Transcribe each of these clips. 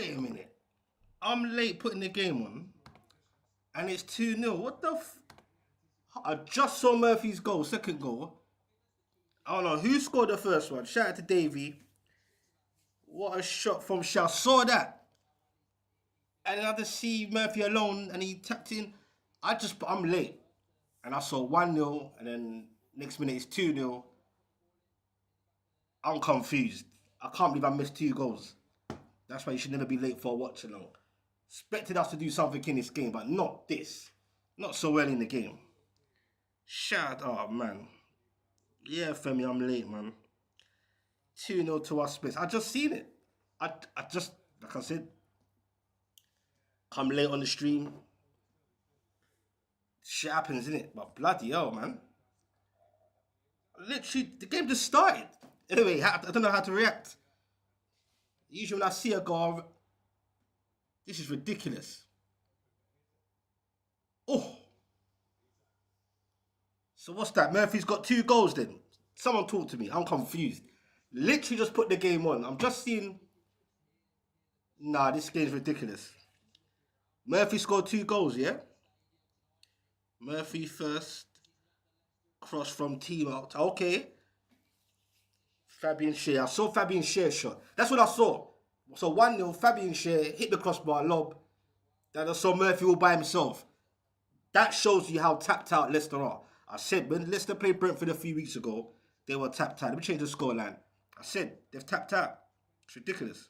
Wait a minute. I'm late putting the game on, and it's 2-0. What the I just saw Murphy's goal, second goal. I don't know who scored the first one. Shout out to Davey. What a shot from Shaw. Saw that. And then I just see Murphy alone, and he tapped in. I'm late. And I saw 1-0, and then next minute it's 2-0. I'm confused. I can't believe I missed 2 goals. That's why you should never be late for a watch along. Expected us to do something in this game, but not this. Not so well in the game. Shout out, man. Yeah, Femi, I'm late, man. 2-0 to our Spurs. I just seen it. I just, like I said, come late on the stream. Shit happens, innit? But bloody hell, man. Literally, the game just started. Anyway, I don't know how to react. Usually when I see a goal, this is ridiculous. Oh. So what's that? Murphy's got 2 goals then. Someone talk to me. I'm confused. Literally just put the game on. I'm just seeing... Nah, this game's ridiculous. Murphy scored 2 goals, yeah? Murphy first. Cross from team out. Okay. Fabian Schär. I saw Fabian Schär shot. That's what I saw. So 1-0, Fabian Schär hit the crossbar, lob. Then I saw Murphy all by himself. That shows you how tapped out Leicester are. I said, when Leicester played Brentford a few weeks ago, they were tapped out. Let me change the scoreline. I said, they've tapped out. It's ridiculous.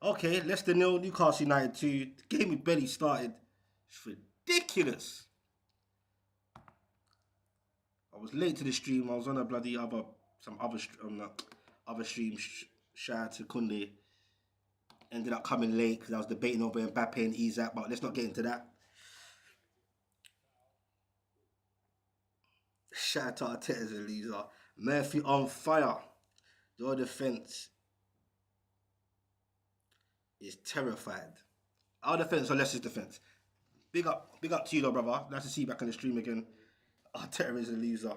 Okay, Leicester 0, Newcastle United 2. The game we barely started. It's ridiculous. I was late to the stream. I was on a bloody other stream. Shout out to Kunde. Ended up coming late because I was debating over Mbappe and Isaac, but let's not get into that. Shout out to Arteta's a loser. Murphy on fire. Your defense is terrified. Our defense or Leicester's defense. Big up to you, though, brother. Nice to see you back on the stream again. Arteta is a loser.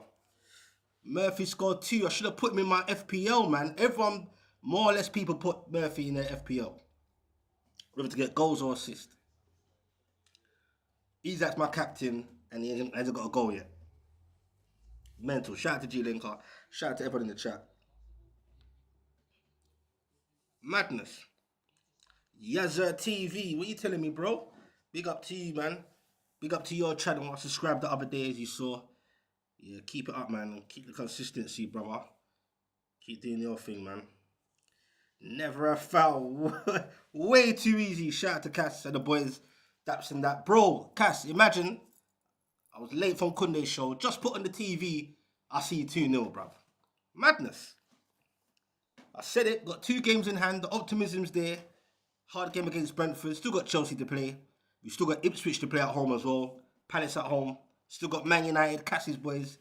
Murphy scored 2. I should have put him in my FPL, man. Everyone, more or less people put Murphy in their FPL. Whether to get goals or assists. Isaac's my captain, and he hasn't got a goal yet. Mental. Shout out to G-Linker. Shout out to everyone in the chat. Madness. Yazzer TV. What you telling me, bro? Big up to you, man. Big up to your channel. I subscribed the other day, as you saw. Yeah, keep it up, man. Keep the consistency, brother. Keep doing your thing, man. Never a foul. Way too easy. Shout out to Cass and the boys. Daps and that. Bro, Cass, imagine I was late from Kunde's show. Just put on the TV. I see 2-0, bruv. Madness. I said it. Got 2 games in hand. The optimism's there. Hard game against Brentford. Still got Chelsea to play. We've still got Ipswich to play at home as well. Palace at home. Still got Man United, Cassie's boys.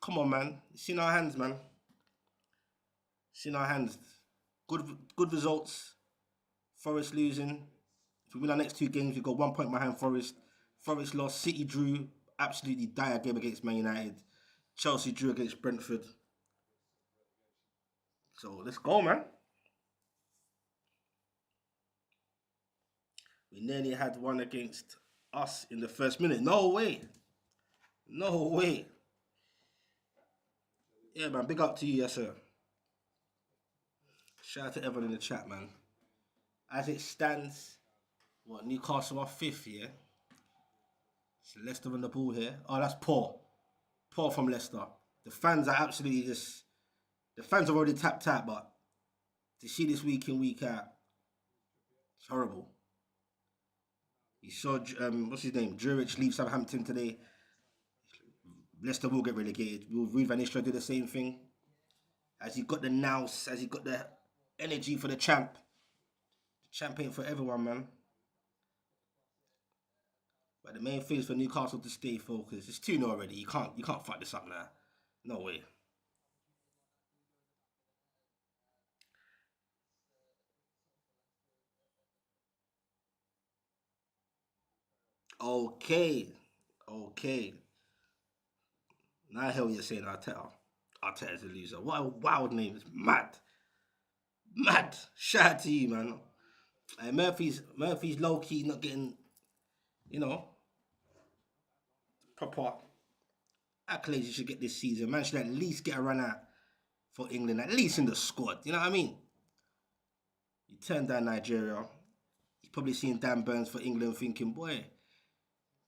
Come on, man. It's in our hands, man. It's in our hands. Good results. Forest losing. If we win our next 2 games, we got 1 point behind Forest. Forest lost. City drew. Absolutely dire game against Man United. Chelsea drew against Brentford. So let's go, man. We nearly had one against us in the first minute. No way. No way. Yeah, man. Big up to you, yes, sir. Shout out to everyone in the chat, man. As it stands, what, Newcastle are 5th, yeah? So Leicester on the ball here. Oh, that's poor. Poor from Leicester. The fans are absolutely just... The fans are already tapped out, but to see this week in, week out, it's horrible. You saw, what's his name? Jurich leave Southampton today. Leicester will get relegated. Will Ruud van Nistelrooy do the same thing? Has he got the nous? Has he got the energy for the champ? The champ ain't for everyone, man. But the main thing is for Newcastle to stay focused. It's 2-0 already. You can't fuck this up now. No way. Okay. Now hell you're saying Arteta. Arteta's a loser. What a wild name. It's mad. Mad. Shout out to you, man. Murphy's low key not getting, you know, proper accolades you should get this season. Man should at least get a run out for England, at least in the squad. You know what I mean? You turn down Nigeria. You've probably seen Dan Burns for England thinking, boy,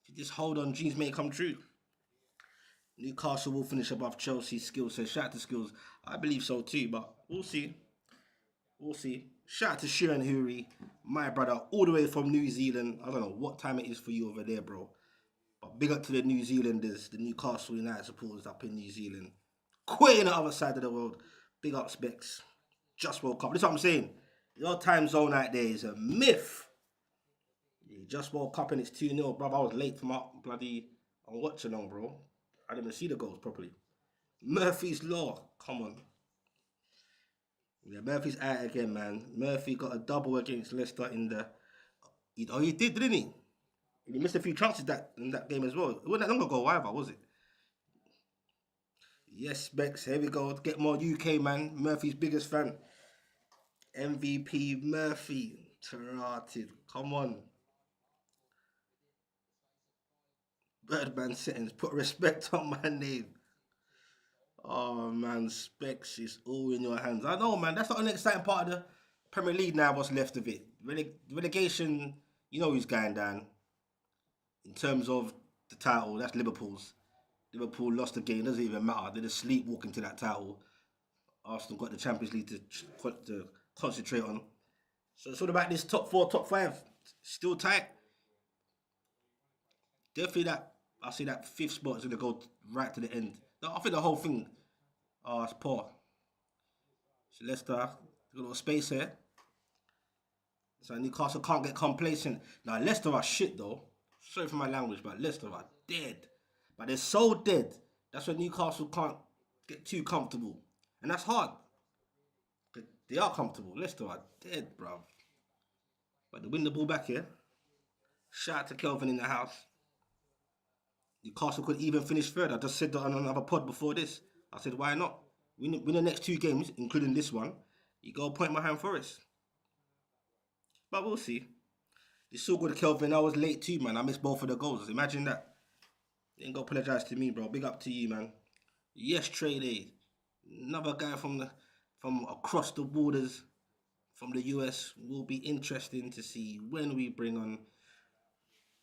if you just hold on, dreams may come true. Newcastle will finish above Chelsea. Skills says, shout out to Skills. I believe so too, but we'll see. We'll see. Shout out to Sharon Huri, my brother, all the way from New Zealand. I don't know what time it is for you over there, bro. But big up to the New Zealanders, the Newcastle United supporters up in New Zealand. Quite on the other side of the world. Big up Specs. Just woke up. That's what I'm saying. Your time zone out there is a myth. You just woke up and it's 2-0, bro. I was late for my bloody on WATCHALONG, bro. I didn't even see the goals properly. Murphy's Law. Come on. Yeah, Murphy's out again, man. Murphy got a double against Leicester in the... Oh, he did, didn't he? He missed a few chances in that game as well. It wasn't that long ago either, was it? Yes, Bex, here we go. Get more UK, man. Murphy's biggest fan. MVP Murphy. Tarotted. Come on. Birdman settings. Put respect on my name. Oh, man. Specs is all in your hands. I know, man. That's the only exciting part of the Premier League now, what's left of it. Relegation, you know who's going down. In terms of the title, that's Liverpool's. Liverpool lost the game, doesn't even matter. They're just sleepwalking to that title. Arsenal got the Champions League to concentrate on. So it's all about this top 4, top 5. Still tight. Definitely that, I see that 5th spot is going to go right to the end. I think the whole thing, it's poor. So Leicester, got a little space here. So Newcastle can't get complacent. Now Leicester are shit though. Sorry for my language, but Leicester are dead. But they're so dead. That's why Newcastle can't get too comfortable. And that's hard. They are comfortable. Leicester are dead, bruv. But they win the ball back here. Shout out to Kelvin in the house. Newcastle could even finish third. I just said that on another pod before this. I said, why not? Win the next 2 games, including this one. You go point behind Forest. But we'll see. It's so good, Kelvin. I was late too, man. I missed both of the goals. Imagine that. You ain't got to apologise to me, bro. Big up to you, man. Yes, Trade. Another guy from across the borders from the US. Will be interesting to see when we bring on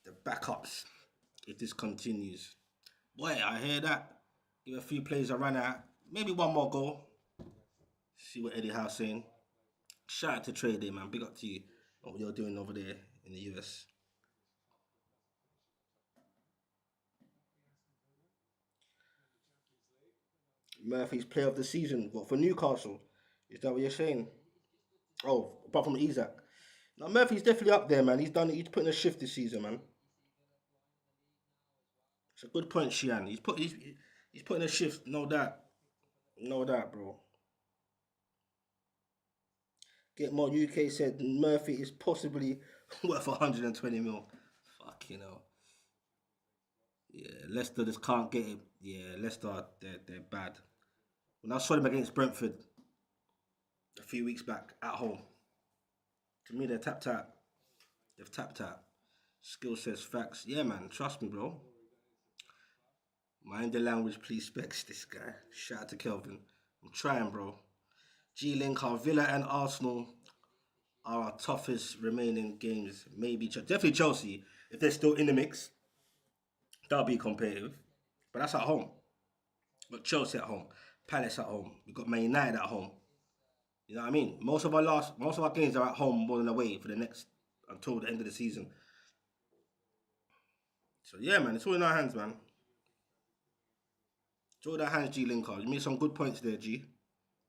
the backups if this continues. Boy, I hear that. Give a few players a run out. Maybe one more goal. See what Eddie Howe's saying. Shout out to Trade, man. Big up to you. What you're doing over there in the US. Murphy's player of the season. What, for Newcastle? Is that what you're saying? Oh, apart from Isaac. Now Murphy's definitely up there, man. He's putting a shift this season, man. It's a good point, Shian. He's putting a shift, no doubt. No doubt, bro. Get more UK said Murphy is possibly worth 120 mil. Fucking hell. Yeah, Leicester just can't get it. Yeah, Leicester, they're bad. When I saw them against Brentford a few weeks back at home, to me they're tapped out. They've tapped out. Skill says facts. Yeah, man, trust me, bro. Mind the language, please, Specs. This guy. Shout out to Kelvin. I'm trying, bro. G-Link, our Villa and Arsenal are our toughest remaining games. Maybe definitely Chelsea. If they're still in the mix, that'll be competitive. But that's at home. Got Chelsea at home, Palace at home. We've got Man United at home. You know what I mean? Most of our games are at home more than away for the next until the end of the season. So yeah, man, it's all in our hands, man. It's all in our hands, G Linker. You made some good points there, G.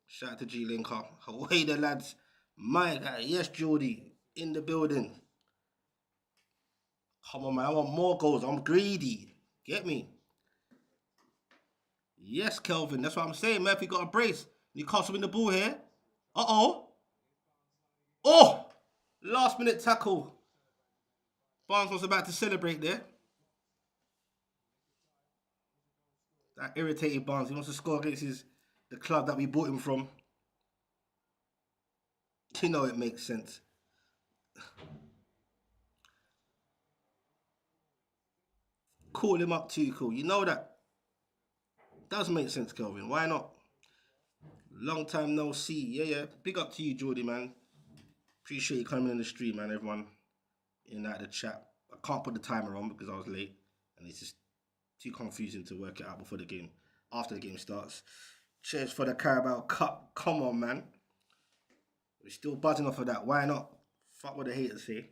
Shout out to G Linker. Away the lads. My guy, yes, Jordy, in the building. Come on, man. I want more goals. I'm greedy. Get me? Yes, Kelvin. That's what I'm saying. Murphy got a brace. Newcastle win the ball here. Uh-oh. Oh! Last minute tackle. Barnes was about to celebrate there. That irritated Barnes. He wants to score against the club that we bought him from. You know it makes sense. Call him up too, cool. You know that does make sense, Kelvin. Why not? Long time no see. Yeah, yeah. Big up to you, Jordy, man. Appreciate you coming in the stream, man. Everyone in that the chat. I can't put the timer on because I was late, and it's just too confusing to work it out before the game. After the game starts. Cheers for the Carabao Cup. Come on, man. We're still buzzing off of that. Why not? Fuck what the haters say.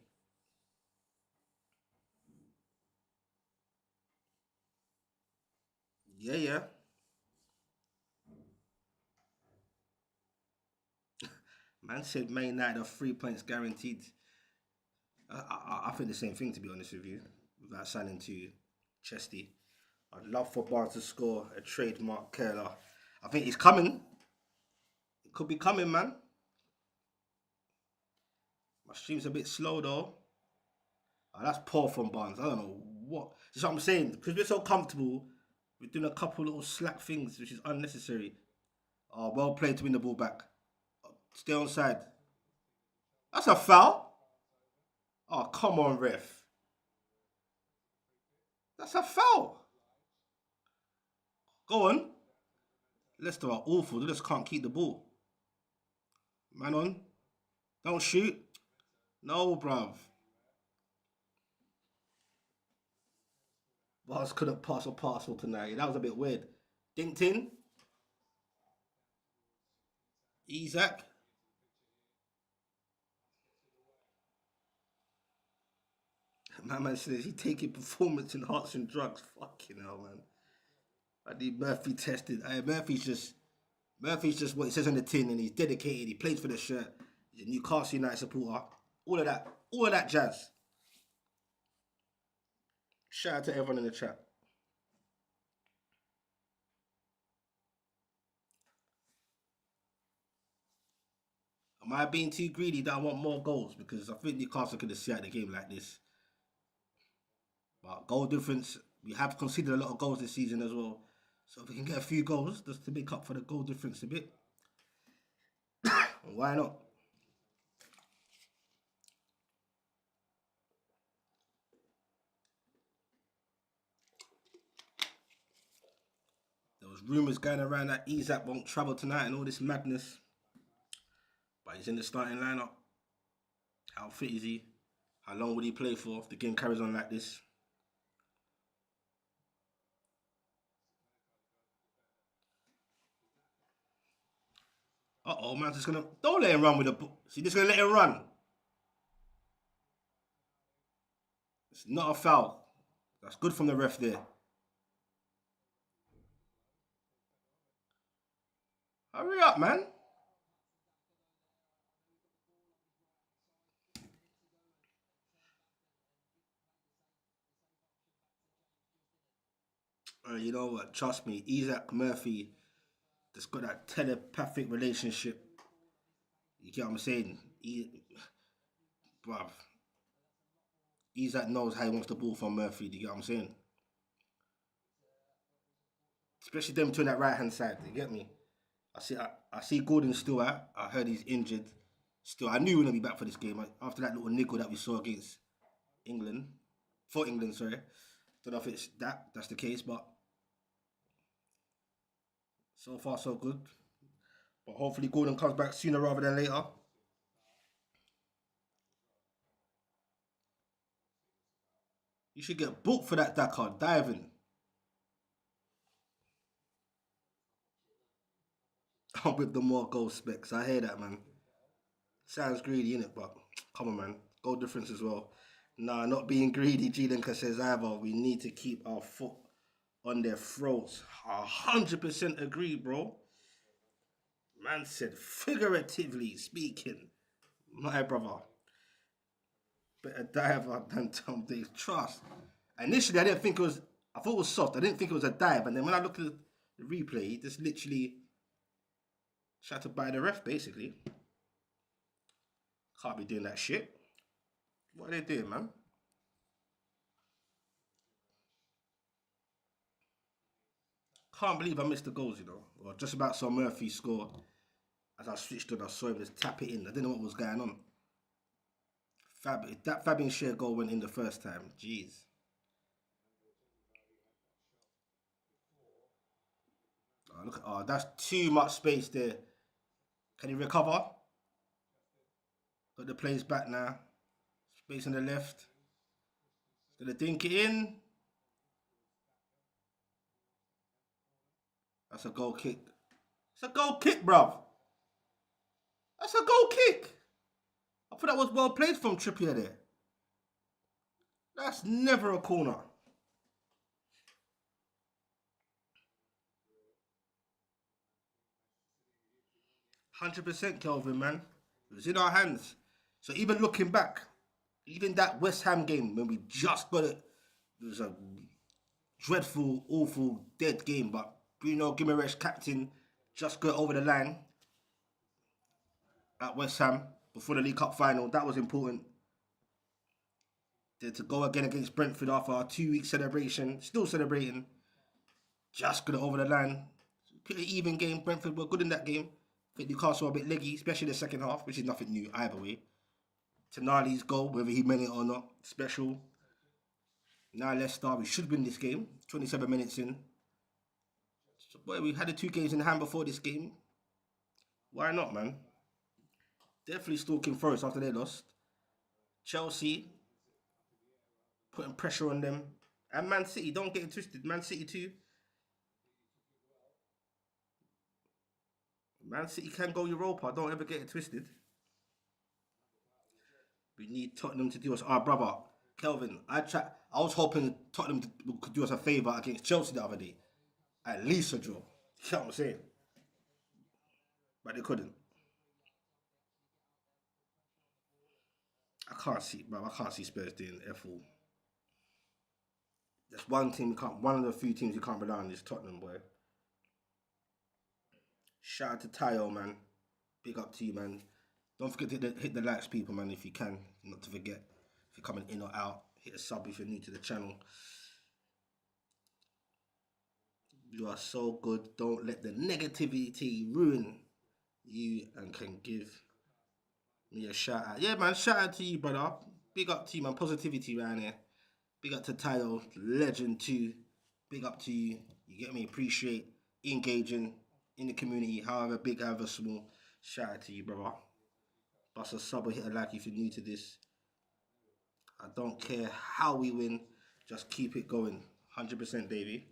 Yeah, yeah. Man said Man United are 3 points guaranteed. I think the same thing, to be honest with you, without signing to Chesty. I'd love for Barnes to score a trademark Kerala. I think he's coming. It could be coming, man. My stream's a bit slow, though. Oh, that's poor from Barnes. I don't know what. That's what I'm saying. Because we're so comfortable, we're doing a couple little slack things, which is unnecessary. Oh, well played to win the ball back. Stay on side. That's a foul. Oh, come on, ref. That's a foul. Go on. Leicester are awful. They just can't keep the ball. Man on. Don't shoot. No, bruv. Bars couldn't pass a parcel tonight. That was a bit weird. Dinked in. Isaac. My man says he taking performance enhancing drugs. Fucking hell, man. I need Murphy tested. Murphy's just what it says on the tin, and he's dedicated. He plays for the shirt. He's a Newcastle United supporter. All of that jazz. Shout out to everyone in the chat. Am I being too greedy that I want more goals? Because I think Newcastle could have see out the game like this. But goal difference, we have conceded a lot of goals this season as well. So if we can get a few goals just to make up for the goal difference a bit, why not? There was rumours going around that Isaac won't travel tonight and all this madness. But he's in the starting lineup. How fit is he? How long will he play for if the game carries on like this? Uh-oh, man's just gonna... Don't let him run with the... See, just gonna let him run. It's not a foul. That's good from the ref there. Hurry up, man. You know what? Trust me, Isaac Murphy just got that telepathic relationship. You get what I'm saying? Bruv, Isaac knows how he wants the ball from Murphy. Do you get what I'm saying? Especially them two on that right hand side. You get me? I see Gordon still out. I heard he's injured. Still, I knew he wouldn't be back for this game after that little niggle that we saw against England. For England, sorry. Don't know if it's that's the case, but so far so good. But hopefully Gordon comes back sooner rather than later. You should get booked for that Dakar diving. With the more goal specs. I hear that, man. Sounds greedy, innit? But come on, man. Goal difference as well. Nah, not being greedy, G-Linker says either. We need to keep our foot on their throats. 100% agree, bro. Man said, figuratively speaking, my brother. Better diver than Tom Dave's trust. Initially, I didn't think it was, I thought it was soft. I didn't think it was a dive. And then when I looked at the replay, he just literally tried to buy the ref, basically. Can't be doing that shit. What are they doing, man? Can't believe I missed the goals, you know. Well, just about saw Murphy score. As I switched on, I saw him just tap it in. I didn't know what was going on. That Fabian Schär goal went in the first time. Jeez. Oh, look, that's too much space there. Can he recover? Got the place back now. Space on the left. Gonna dink it in. That's a goal kick. It's a goal kick, bruv. That's a goal kick. I thought that was well played from Trippier there. That's never a corner. 100% Kelvin, man. It was in our hands. So even looking back, even that West Ham game when we just got it, it was a dreadful, awful, dead game. But Bruno Guimaraes, captain, just got over the line at West Ham before the League Cup final. That was important. To go again against Brentford after our 2-week celebration, still celebrating, just got it over the line. Pretty even game. Brentford were good in that game. I think Newcastle were a bit leggy, especially the second half, which is nothing new either way. Tonali's goal, whether he meant it or not, special. Now Leicester, we should win this game. 27 minutes in. So, boy, we had the 2 games in hand before this game. Why not, man? Definitely stalking Forest after they lost. Chelsea, putting pressure on them. And Man City, don't get it twisted. Man City too. Man City can go Europa. Don't ever get it twisted. We need Tottenham to do us. Our brother, Kelvin, I was hoping Tottenham could do us a favour against Chelsea the other day. At least a draw. You know what I'm saying? But they couldn't. I can't see, bro. I can't see Spurs doing F all. There's one team one of the few teams you can't rely on is Tottenham, boy. Shout out to Tayo, man. Big up to you, man. Don't forget to hit the likes, people, man, if you can. Not to forget. If you're coming in or out, hit a sub if you're new to the channel. You are so good. Don't let the negativity ruin you and can give me a shout out. Yeah, man, shout out to you, brother. Big up to you, man. Positivity around here. Big up to Tayo, legend too. Big up to you. You get me? Appreciate engaging in the community, however big, however small. Shout out to you, brother. Bust a sub or hit a like if you're new to this. I don't care how we win. Just keep it going. 100% Davey.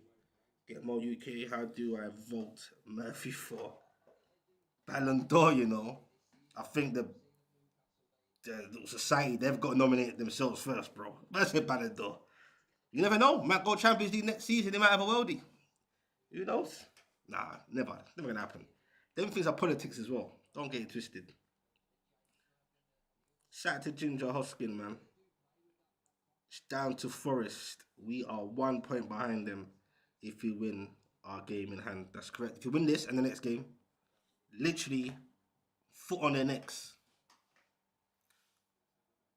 Get more UK. How do I vote Murphy for Ballon d'Or, you know? I think the society, they've got to nominate themselves first, bro. That's a Ballon d'Or. You never know. Might go Champions League next season. They might have a worldie. Who knows? Nah, never. Never gonna happen. Them things are politics as well. Don't get it twisted. Shout out to Ginger Hoskin, man. It's down to Forest. We are 1 point behind them if we win our game in hand. That's correct. If you win this and the next game, literally foot on their necks.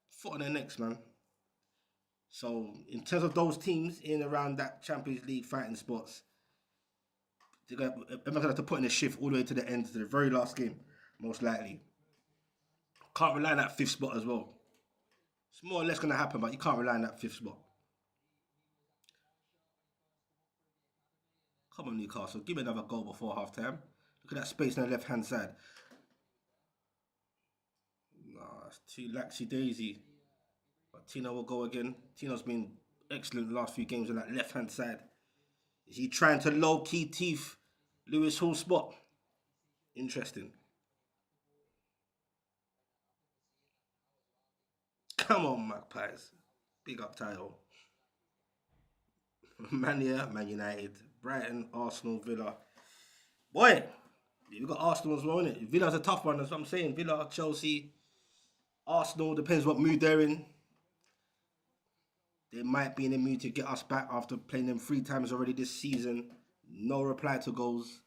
Foot on their necks, man. So, in terms of those teams in and around that Champions League fighting spots, everyone's going to have to put in a shift all the way to the end, to the very last game, most likely. Can't rely on that 5th spot as well. It's more or less going to happen, but you can't rely on that 5th spot. Come on, Newcastle. Give me another goal before half-time. Look at that space on the left-hand side. Nah, it's too laxy-daisy. But Tino will go again. Tino's been excellent the last few games on that left-hand side. Is he trying to low-key teeth Lewis Hall's spot? Interesting. Come on, Magpies. Big up, Tayo. Mania, Man United, Brighton, Arsenal, Villa. Boy, you've got Arsenal as well, innit? Villa's a tough one, that's what I'm saying. Villa, Chelsea, Arsenal, depends what mood they're in. They might be in the mood to get us back after playing them 3 times already this season. No reply to goals.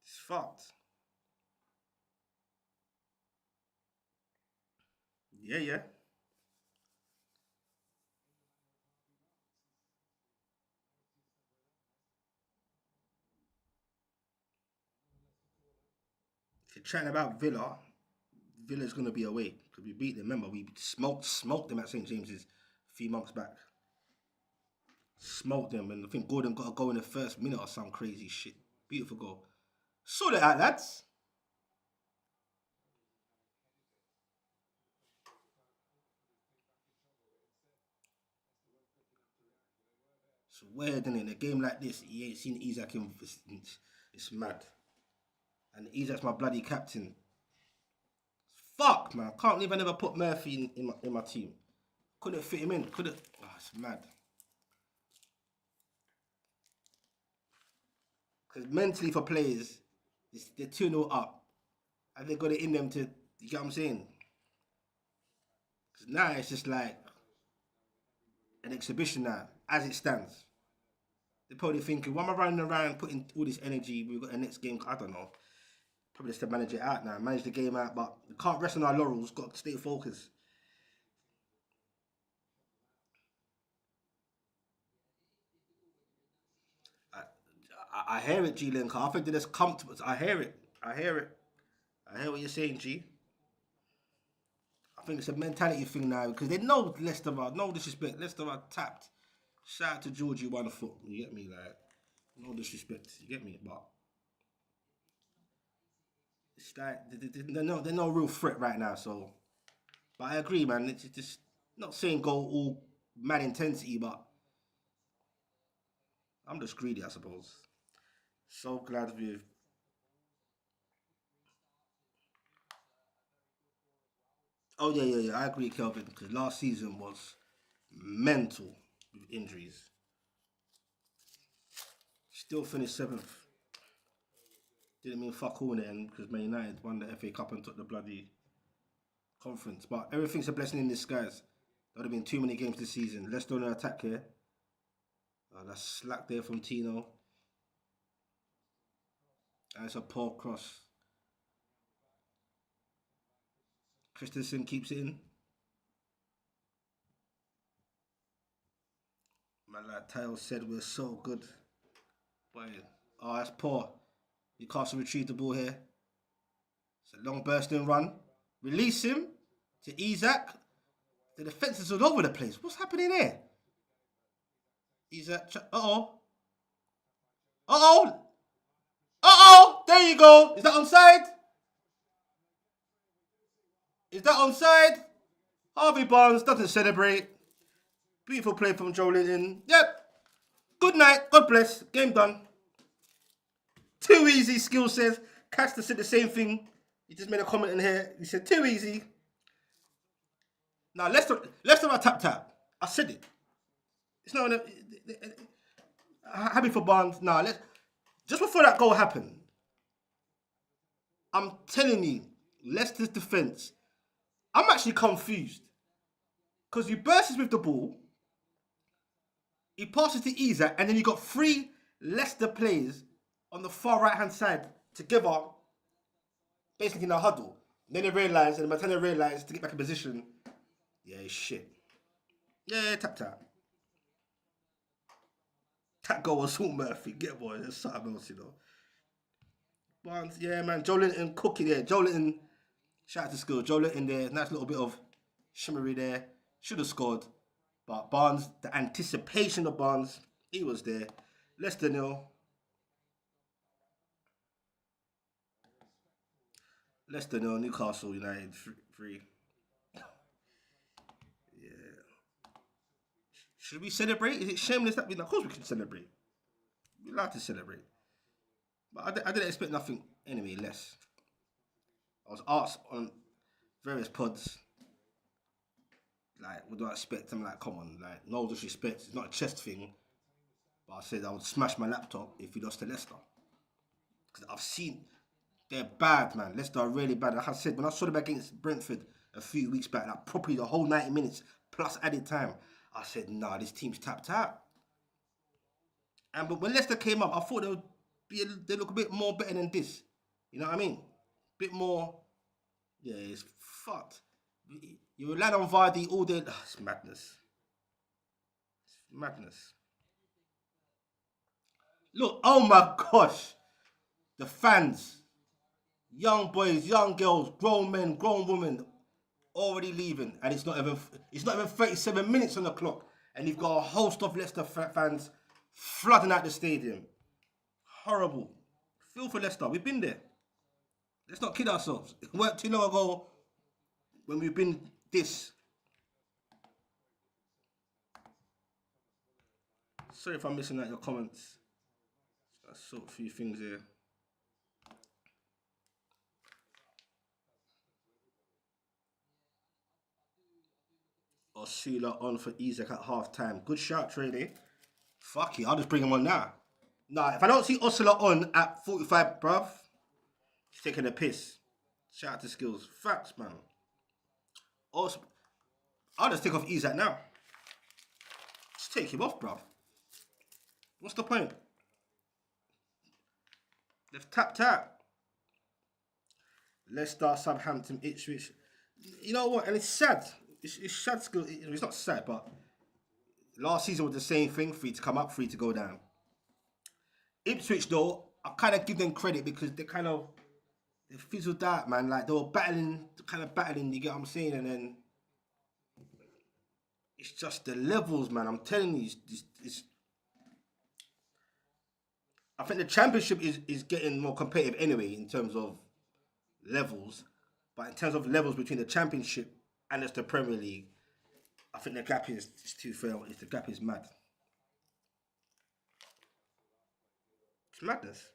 It's fucked. Yeah. If you're chatting about Villa, Villa's gonna be away because we beat them. Remember, we smoked them at St James's a few months back. Smoked them, and I think Gordon got a goal in the first minute or some crazy shit. Beautiful goal. Sort it out, lads. It's weird, isn't it? In a game like this, you ain't seen Isaac in. It's mad. And Isaac's my bloody captain. Fuck, man. Can't believe I never put Murphy in my team. Couldn't fit him in. Couldn't. Oh, it's mad. Because mentally for players, they're 2-0 up. And they got it in them to, you get what I'm saying? Because now it's just like an exhibition now, as it stands. They're probably thinking, why am I running around putting all this energy? We've got the next game. I don't know. Probably just to manage it out now, manage the game out, but we can't rest on our laurels, got to stay focused. I hear it, G Link. I think they're just comfortable. I hear it. I hear it. I hear what you're saying, G. I think it's a mentality thing now because they know Leicester are, no disrespect, Leicester are tapped. Shout out to Georgie 1 foot. You get me? Like, no disrespect. You get me? But it's like they're no real threat right now. So, but I agree, man. It's just not saying go all mad intensity, but I'm just greedy, I suppose. So glad we've. Oh yeah. I agree, Kelvin, because last season was mental with injuries. Still finished seventh. Didn't mean fuck all in the end because Man United won the FA Cup and took the bloody conference. But everything's a blessing in disguise. There would have been too many games this season. Let's do an attack here. That's slack there from Tino. And it's a poor cross. Christensen keeps it in. Man, like Tayo said, we're so good. But, oh, that's poor. Newcastle retrieve the ball here. It's a long bursting run. Release him to Isaac. The defence is all over the place. What's happening here? Isaac. Uh-oh. Uh-oh. Uh-oh. There you go. Is that onside? Is that onside? Harvey Barnes doesn't celebrate. Beautiful play from Joe Linton. Yep. Good night. God bless. Game done. Too easy, Skill says. Caster said the same thing. He just made a comment in here. He said, too easy. Now, let's not tap. I said it. It's not happy for Barnes. Now, just before that goal happened, I'm telling you, Leicester's defence, I'm actually confused. Because you burst with the ball, he passes to Isa, and then you got 3 Leicester players on the far right-hand side together, basically in a huddle. And then they realised, and Matana realised to get back in position, yeah, it's shit. Yeah, tap. That goal was all Murphy. Get boy, there's something else, you know. Barnes, yeah, man. Joe Linton cooking there. Joe Linton, shout out to Skill. Joe Linton there. Nice little bit of shimmery there. Should have scored. But Barnes, the anticipation of Barnes, he was there. Leicester 0. Leicester 0. Newcastle United 3. Yeah. Should we celebrate? Is it shameless that of course we can celebrate. We're allowed to celebrate. But I didn't expect nothing anyway less. I was asked on various pods, like, what do I expect? I'm like, come on, like, no disrespect. It's not a chest thing. But I said I would smash my laptop if we lost to Leicester. Because I've seen, they're bad, man. Leicester are really bad. Like I said, when I saw them against Brentford a few weeks back, like properly the whole 90 minutes plus added time, I said, nah, this team's tapped out. But when Leicester came up, I thought they look a bit more better than this. You know what I mean? Bit more. Yeah, it's fucked. You rely on Vardy all day. It's madness. It's madness. Look, oh my gosh. The fans. young boys, young girls, grown men, grown women already leaving, and it's not even 37 minutes on the clock, and you've got a host of Leicester fans flooding out the stadium. Horrible. Feel for Leicester. We've been there. Let's not kid ourselves. It weren't too long ago when we've been this. Sorry if I'm missing out your comments. I saw a few things here. Osula on for Isaac at half time. Good shout, Trady. Fuck it, I'll just bring him on now. Nah, if I don't see Osula on at 45, bruv, he's taking a piss. Shout out to Skills. Facts, man. Also, I'll just take off Isaac now. Just take him off, bruv. What's the point? They've tapped out. Leicester, Southampton, Ipswich. You know what? And it's sad. It's sad. It's not sad, but last season was the same thing. Free to come up, free to go down. Ipswich, though, I kind of give them credit because they fizzled out, man. Like they were battling. You get what I'm saying? And then it's just the levels, man. I'm telling you, I think the Championship is getting more competitive anyway in terms of levels, but in terms of levels between the Championship and the Premier League, I think the gap is too fair. The gap is mad. It's madness.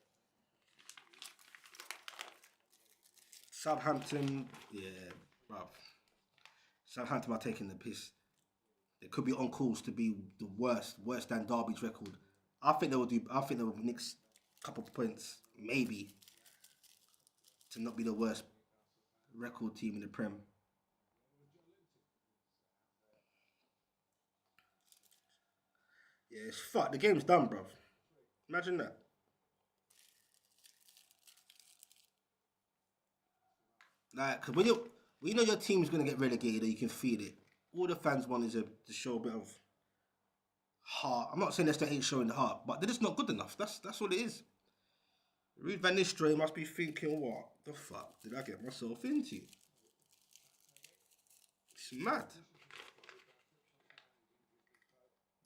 Southampton, yeah, bruv. Southampton are taking the piss. They could be on course to be the worse than Derby's record. I think they will nix a couple of points, maybe, to not be the worst record team in the Prem. Yeah, it's fucked. The game's done, bruv. Imagine that. Like, cause when you know your team's gonna get relegated, or you can feel it. All the fans want is to show a bit of heart. I'm not saying Leicester ain't showing the heart, but they're just not good enough. That's all it is. Ruud van Nistelrooy must be thinking, what the fuck did I get myself into? It's mad.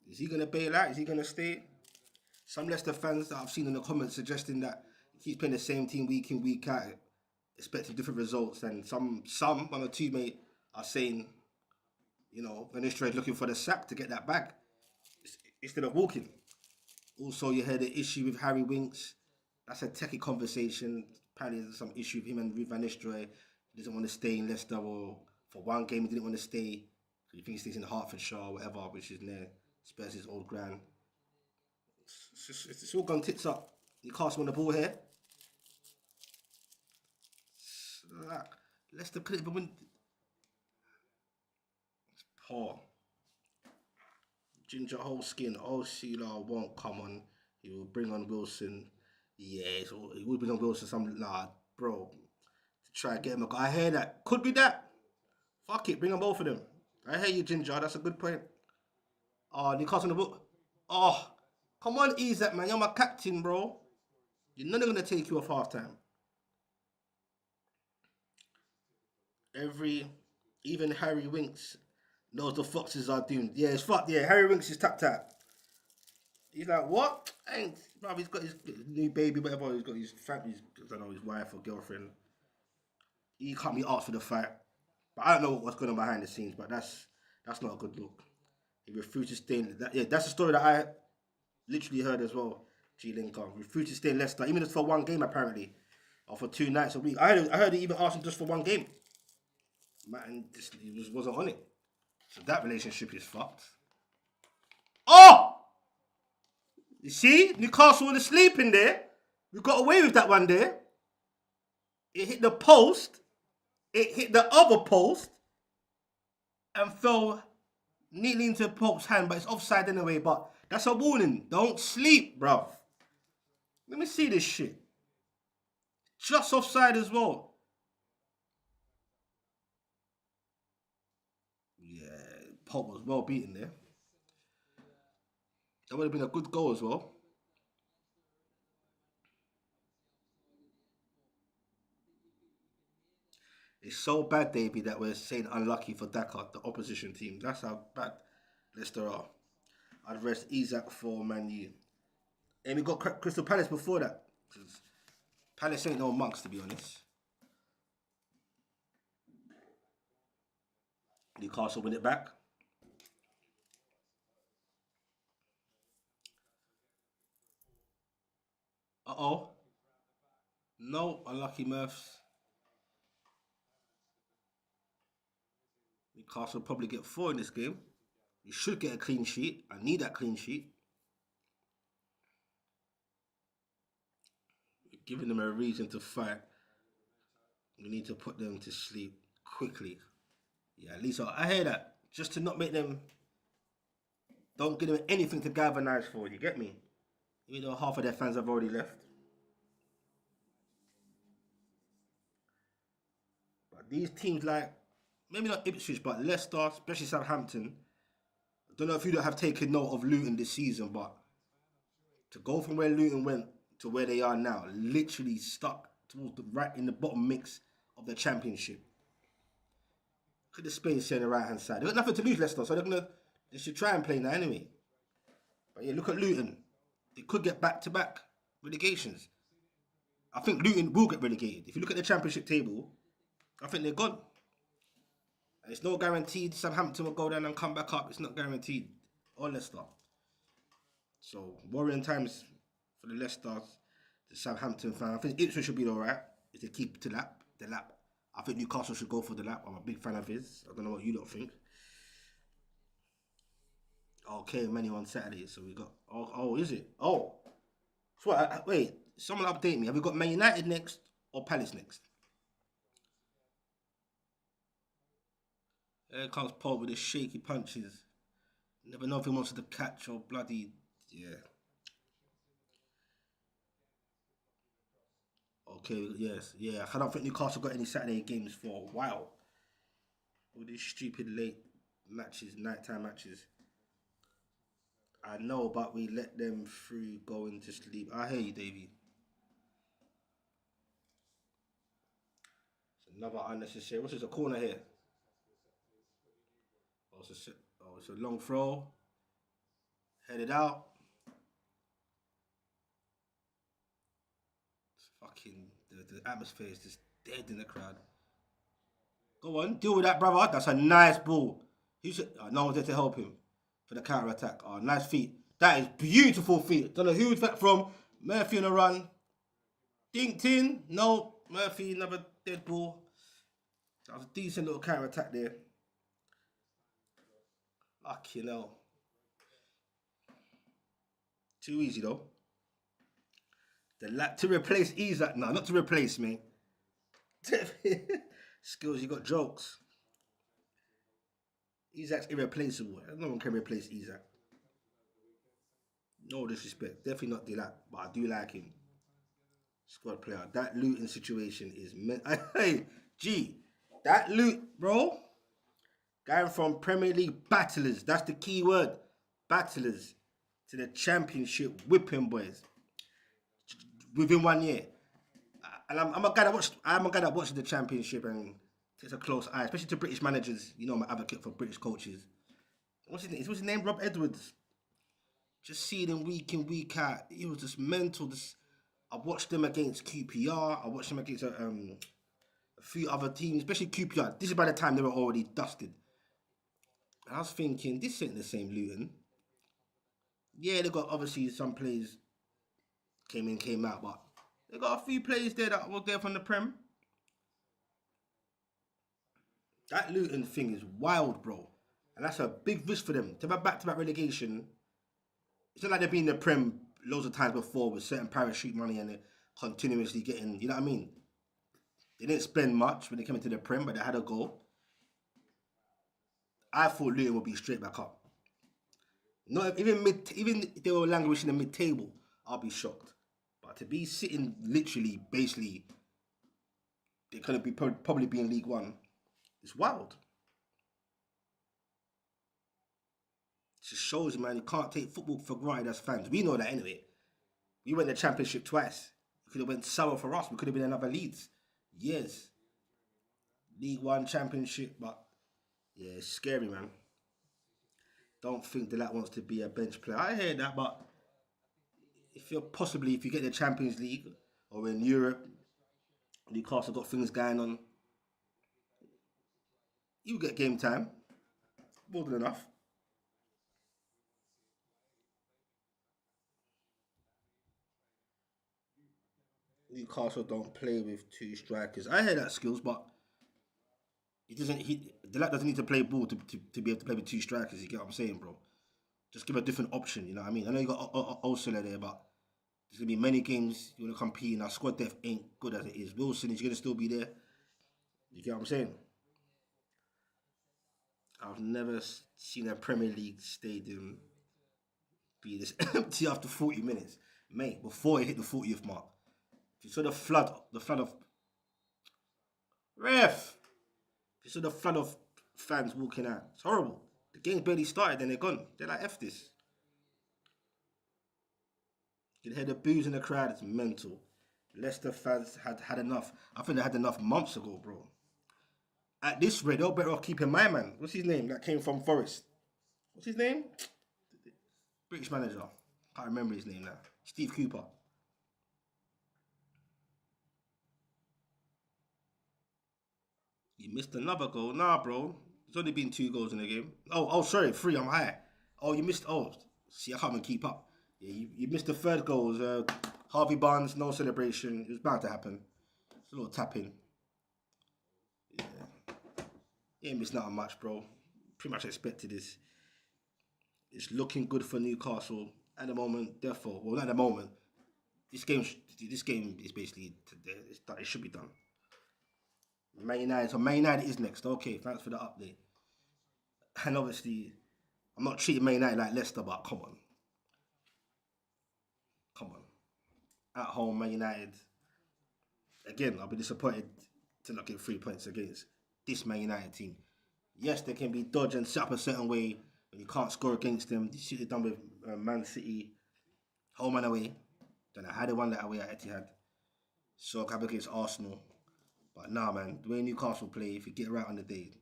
Is he gonna bail out? Is he gonna stay? Some Leicester fans that I've seen in the comments suggesting that he keeps playing the same team week in, week out, expecting different results, and some one or two mate are saying, you know, Van Nistelrooy looking for the sack to get that bag instead of walking. Also, you heard the issue with Harry Winks. That's a techie conversation. Apparently, there's some issue with him and Ruud van Nistelrooy. He doesn't want to stay in Leicester, or for one game he didn't want to stay. He thinks he stays in Hertfordshire or whatever, which is near Spurs' old ground. It's all gone tits up. Newcastle on the ball here. Leicester could have win. It's poor. Ginger whole skin. Oh, Sheila won't come on. He will bring on Wilson. Yeah, so he will bring on Wilson. Bro. To try and get him. I hear that. Could be that. Fuck it. Bring on both of them. I hear you, Ginger. That's a good point. Oh, Newcastle on the book. Oh, come on, Isaac, man. You're my captain, bro. You're not going to take you off halftime. Even Harry Winks knows the Foxes are doomed. Yeah, it's fucked. Yeah, Harry Winks is tapped out. He's like, what? Bro, he's got his new baby, whatever. He's got his family, I don't know, his wife or girlfriend. He can't be asked for the fight. But I don't know what's going on behind the scenes, but that's not a good look. He refused to stay in that's the story that I literally heard as well. G Lincoln refused to stay in Leicester, even just for one game apparently. Or for 2 nights a week. I heard he even asked him just for one game. Man, he just wasn't on it. So that relationship is fucked. Oh! You see? Newcastle was asleep in there. We got away with that one there. It hit the post. It hit the other post. And fell neatly into Pope's hand. But it's offside anyway. But that's a warning. Don't sleep, bruv. Let me see this shit. Just offside as well. Yeah, Pope was well beaten there. That would have been a good goal as well. It's so bad, Davey, that we're saying unlucky for Dakar, the opposition team. That's how bad Leicester are. I'd rest Isaac for Man U. And we got Crystal Palace before that. 'Cause Palace ain't no monks, to be honest. Newcastle win it back. Uh-oh. No, unlucky Murphs. Newcastle probably get 4 in this game. You should get a clean sheet. I need that clean sheet. We're giving them a reason to fight. We need to put them to sleep quickly. Yeah, at least I hear that. Just to not make them, don't give them anything to galvanize for. You get me? Even though half of their fans have already left. But these teams like, maybe not Ipswich, but Leicester, especially Southampton. I don't know if you don't have taken note of Luton this season, but to go from where Luton went to where they are now, literally stuck towards the right in the bottom mix of the championship. Look at the space here on the right hand side. They've got nothing to lose, Leicester, so they should try and play now anyway. But yeah, look at Luton. They could get back to back relegations. I think Luton will get relegated. If you look at the championship table, I think they're gone. And it's not guaranteed Southampton will go down and come back up. It's not guaranteed. Or Leicester. So, worrying times for the Leicester, the Southampton fan. I think Ipswich should be alright if they keep to the lap. I think Newcastle should go for the lap. I'm a big fan of his. I don't know what you don't think. Okay, many on Saturday. So we got. Oh, is it? Oh. So what? Wait, someone update me. Have we got Man United next or Palace next? Here comes Paul with his shaky punches. Never know if he wants to catch or bloody. Yeah. Okay, yes, yeah. I don't think Newcastle got any Saturday games for a while. All these stupid late matches, nighttime matches. I know, but we let them through going to sleep. I hear you, Davey. It's another unnecessary. What's this? A corner here. It's a long throw. Headed out. It's fucking the atmosphere is just dead in the crowd. Go on, deal with that, brother. That's a nice ball. No one's there to help him for the counter attack. Oh, nice feet. That is beautiful feet. Don't know who was that from. Murphy on a run. Dinked in. No, Murphy, another dead ball. That was a decent little counter attack there. Fucking hell. Too easy though. To replace Isaac. No, not to replace me. Skills, you got jokes. Isaac's irreplaceable. No one can replace Isaac. No disrespect. Definitely not Dilat, but I do like him. Squad player. That Luton situation is hey, G. That loot, bro. Going from Premier League battlers. That's the key word. Battlers. To the championship whipping boys. Within 1 year. And I'm a guy that watches the championship and takes a close eye, especially to British managers. You know, I'm an advocate for British coaches. What's his name? Rob Edwards. Just seeing him week in, week out. He was just mental. I watched him against QPR. I watched him against a few other teams, especially QPR. This is by the time they were already dusted. And I was thinking, this ain't the same Luton. Yeah, they got obviously some players came in, came out, but they got a few players there that were there from the Prem. That Luton thing is wild, bro. And that's a big risk for them. To have back-to-back relegation, it's not like they've been in the Prem loads of times before with certain parachute money and they're continuously getting, you know what I mean? They didn't spend much when they came into the Prem, but they had a goal. I thought Luton would be straight back up. Even if they were languishing in the mid-table, I'll be shocked. But to be sitting literally, basically, they could be probably be in League One. It's wild. It just shows you, man, you can't take football for granted as fans. We know that anyway. We went the Championship twice. It could have went sour for us. We could have been another Leeds. Yes. League One Championship, but yeah, it's scary, man. Don't think Delac wants to be a bench player. I hear that, but if you get the Champions League or in Europe, Newcastle got things going on, you get game time, more than enough. Newcastle don't play with two strikers. I hear that skills, but he doesn't. The lad doesn't need to play ball to be able to play with two strikers. You get what I'm saying, bro? Just give a different option. You know what I mean? I know you got Ursula there, but there's gonna be many games you wanna compete, and our squad depth ain't good as it is. Wilson is gonna still be there. You get what I'm saying? I've never seen a Premier League stadium be this empty after 40 minutes, mate. Before it hit the 40th mark, if you saw the flood of ref. If you saw the flood of fans walking out, it's horrible. The game barely started, and they're gone. They're like, F this. You can hear the boos in the crowd. It's mental. Leicester fans had enough. I think they had enough months ago, bro. At this rate, they're better off keeping my man. What's his name? That came from Forest. What's his name? British manager. Can't remember his name now. Steve Cooper. You missed another goal. Nah, bro. There's only been 2 goals in the game. Sorry, 3. I'm high. Oh, you missed. Oh, see, I can't even keep up. Yeah, you missed the third goal. It was, Harvey Barnes, no celebration. It was bound to happen. It's a little tapping. Yeah. You ain't missed nothing much, bro. Pretty much expected this. It's looking good for Newcastle at the moment. Therefore, well, not at the moment. This game is basically it should be done. Man United. So Man United is next. Okay, thanks for the update. And obviously, I'm not treating Man United like Leicester, but come on, come on. At home, Man United. Again, I'll be disappointed to not get 3 points against this Man United team. Yes, they can be dodged and set up a certain way when you can't score against them. This shit is done with Man City, home and away. Don't know how they won that away at Etihad. So up against Arsenal. But nah, man, the way Newcastle play, if you get right on the day,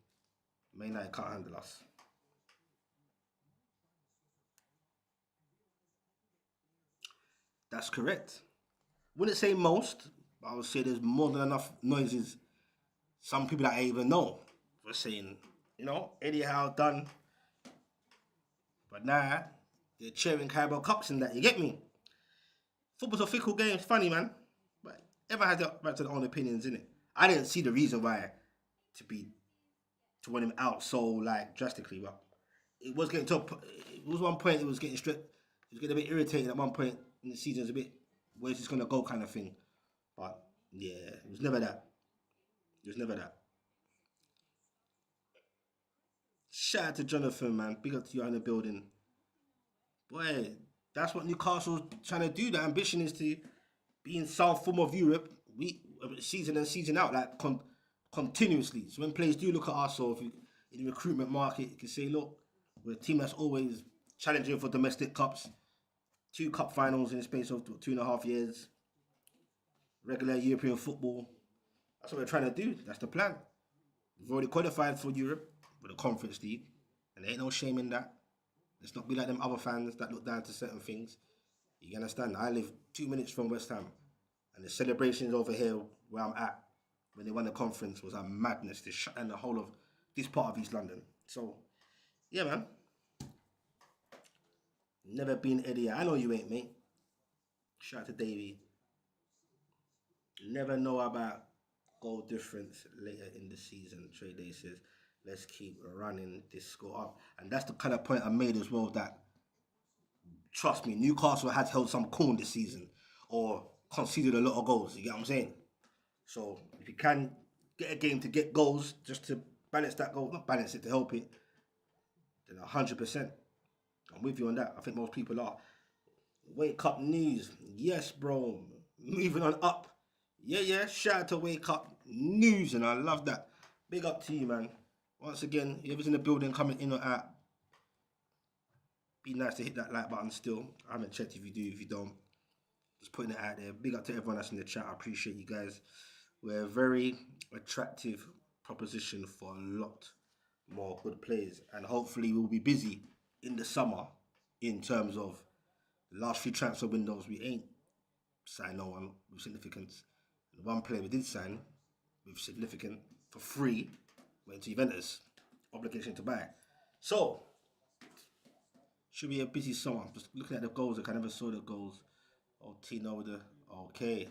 Man United can't handle us. That's correct. Wouldn't say most, but I would say there's more than enough noises. Some people that I even know were saying, Eddie Howe done. But nah, they're cheering Carabao Cups and that. You get me? Football's a fickle game. It's funny, man. But everyone has their right to their own opinions, innit? I didn't see the reason why to be to want him out so like drastically, but it was getting to it was one point it was getting strict. It was getting a bit irritating at one point in the season. It was a bit where's this gonna go kind of thing. But yeah, it was never that. It was never that. Shout out to Jonathan, man. Big up to you in the building. Boy, that's what Newcastle's trying to do. The ambition is to be in some form of Europe, season and season out, like continuously. So when players do look at us, or if you, in the recruitment market, you can say, look, we're a team that's always challenging for domestic cups, 2 cup finals in the space of 2.5 years, regular European football. That's what we're trying to do. That's the plan. We've already qualified for Europe with the Conference League, and there ain't no shame in that. Let's not be like them other fans that look down to certain things. You understand? I live 2 minutes from West Ham, and the celebrations over here where I'm at when they won the conference was a madness. They shut down the whole of this part of East London. So, yeah, man. Never been Eddie. I know you ain't, mate. Shout out to Davey. Never know about goal difference later in the season. Trey Day says, let's keep running this score up. And that's the kind of point I made as well that, trust me, Newcastle has held some corn this season or conceded a lot of goals. You get what I'm saying? So if you can get a game to get goals just to balance that goal, not balance it, to help it, then 100%. I'm with you on that. I think most people are. Wake Up News. Yes, bro. Moving on up. Yeah. Shout out to Wake Up News, and I love that. Big up to you, man. Once again, whoever's in the building coming in or out, be nice to hit that like button still. I haven't checked if you do, if you don't. Just putting it out there. Big up to everyone that's in the chat. I appreciate you guys. We're a very attractive proposition for a lot more good players, and hopefully we'll be busy in the summer in terms of the last few transfer windows. We ain't signed no one with significance. The one player we did sign with significant for free went to Juventus, obligation to buy. So should be a busy summer. Just looking at the goals, I never saw the goals. Oh, Tino with the okay.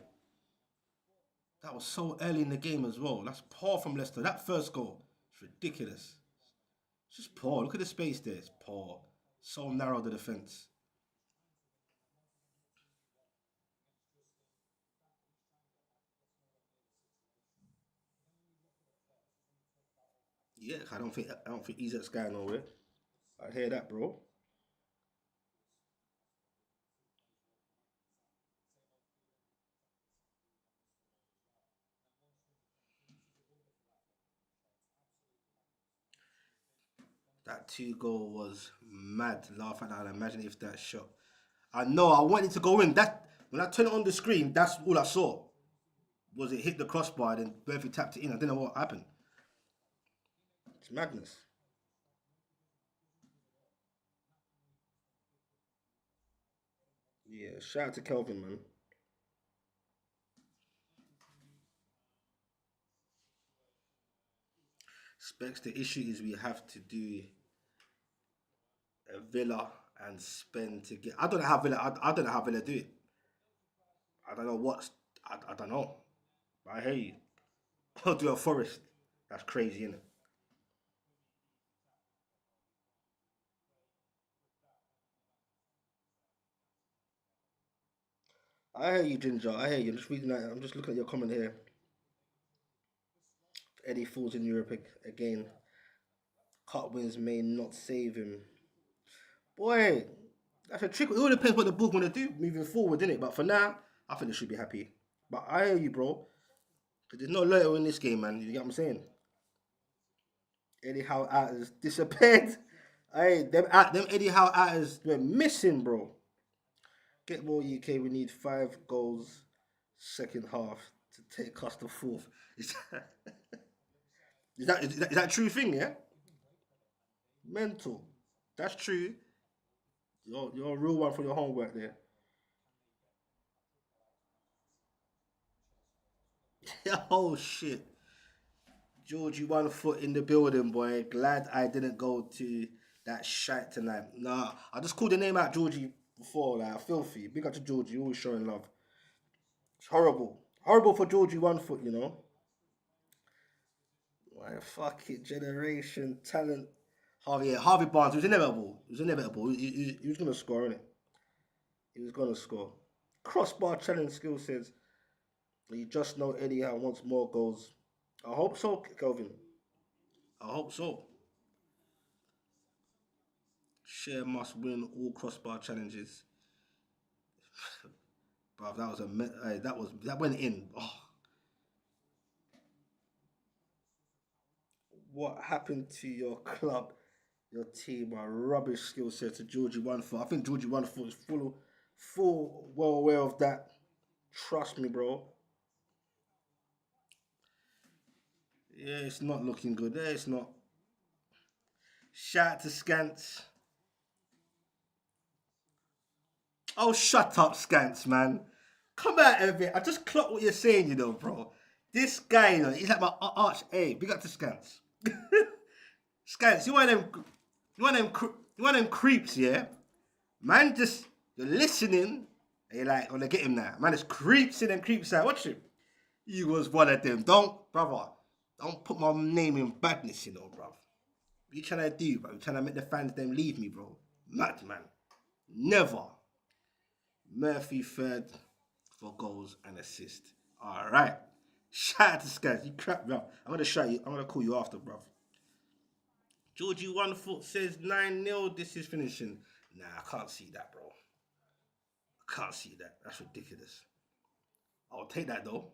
That was so early in the game as well. That's poor from Leicester. That first goal, it's ridiculous. It's just poor. Look at the space there. It's poor. So narrow the defense. Yeah, I don't think Isaac's going nowhere. I hear that, bro. That two goal was mad. Laugh at that. Imagine if that shot. I know. I wanted to go in. That when I turned it on the screen, that's all I saw. Was it hit the crossbar and then Murphy tapped it in? I didn't know what happened. It's madness. Yeah, shout out to Kelvin, man. Specs, the issue is we have to do a Villa and spend to get. I don't know how Villa. I don't know how Villa do it. I don't know what's. I don't know. I hear you. I'll do a Forest. That's crazy, isn't it? I hear you, Ginger. I hear you. I'm just reading that. I'm just looking at your comment here. Eddie falls in Europe again. Cut wins may not save him. Boy, that's a trick. It all depends what the book want to do moving forward, innit? But for now, I think they should be happy. But I hear you, bro. Because there's no loyal in this game, man. You get what I'm saying? Eddie Howe outers disappeared. Hey, them Eddie Howe outers were missing, bro. Get more UK. We need 5 goals second half to take us to fourth. Is that is that a true thing? Yeah, mental. That's true. You're a real one for your homework there. Oh shit, Georgie 1 foot in the building, boy. Glad I didn't go to that shite tonight. Nah, I just called the name out Georgie before, like filthy. Big up to Georgie, always showing love. It's horrible, horrible for Georgie 1 foot. Why fuck it, generation talent. Harvey Barnes. It was inevitable. It was inevitable. He was gonna score, innit? He was gonna score. Crossbar challenge skill says you just know anyhow wants more goals. I hope so, Kelvin. I hope so. Share must win all crossbar challenges. Bro, that was that went in. Oh, what happened to your club? Your team are rubbish skill set to Georgie 1 foot. I think Georgie 1 foot is full well aware of that. Trust me, bro. Yeah, it's not looking good. Yeah, it's not. Shout out to Scants. Oh, shut up, Scants, man. Come out of it. I just clocked what you're saying, bro. This guy, he's like my arch A. Big up to Scants. Scants, you want them creeps, yeah? Man, just you're listening. And you're like, oh, they get him now. Man, just creeps in and creeps out. Watch him. You was one of them. Brother, don't put my name in badness, bro. What you trying to do, bro? You trying to make the fans them leave me, bro? Mad, man. Never. Murphy third for goals and assist. All right. Shout out to Scans. You crap, bro. I'm gonna shout you. I'm gonna call you after, bro. Georgie 1 foot says 9-0. This is finishing. Nah, I can't see that, bro. I can't see that. That's ridiculous. I'll take that though.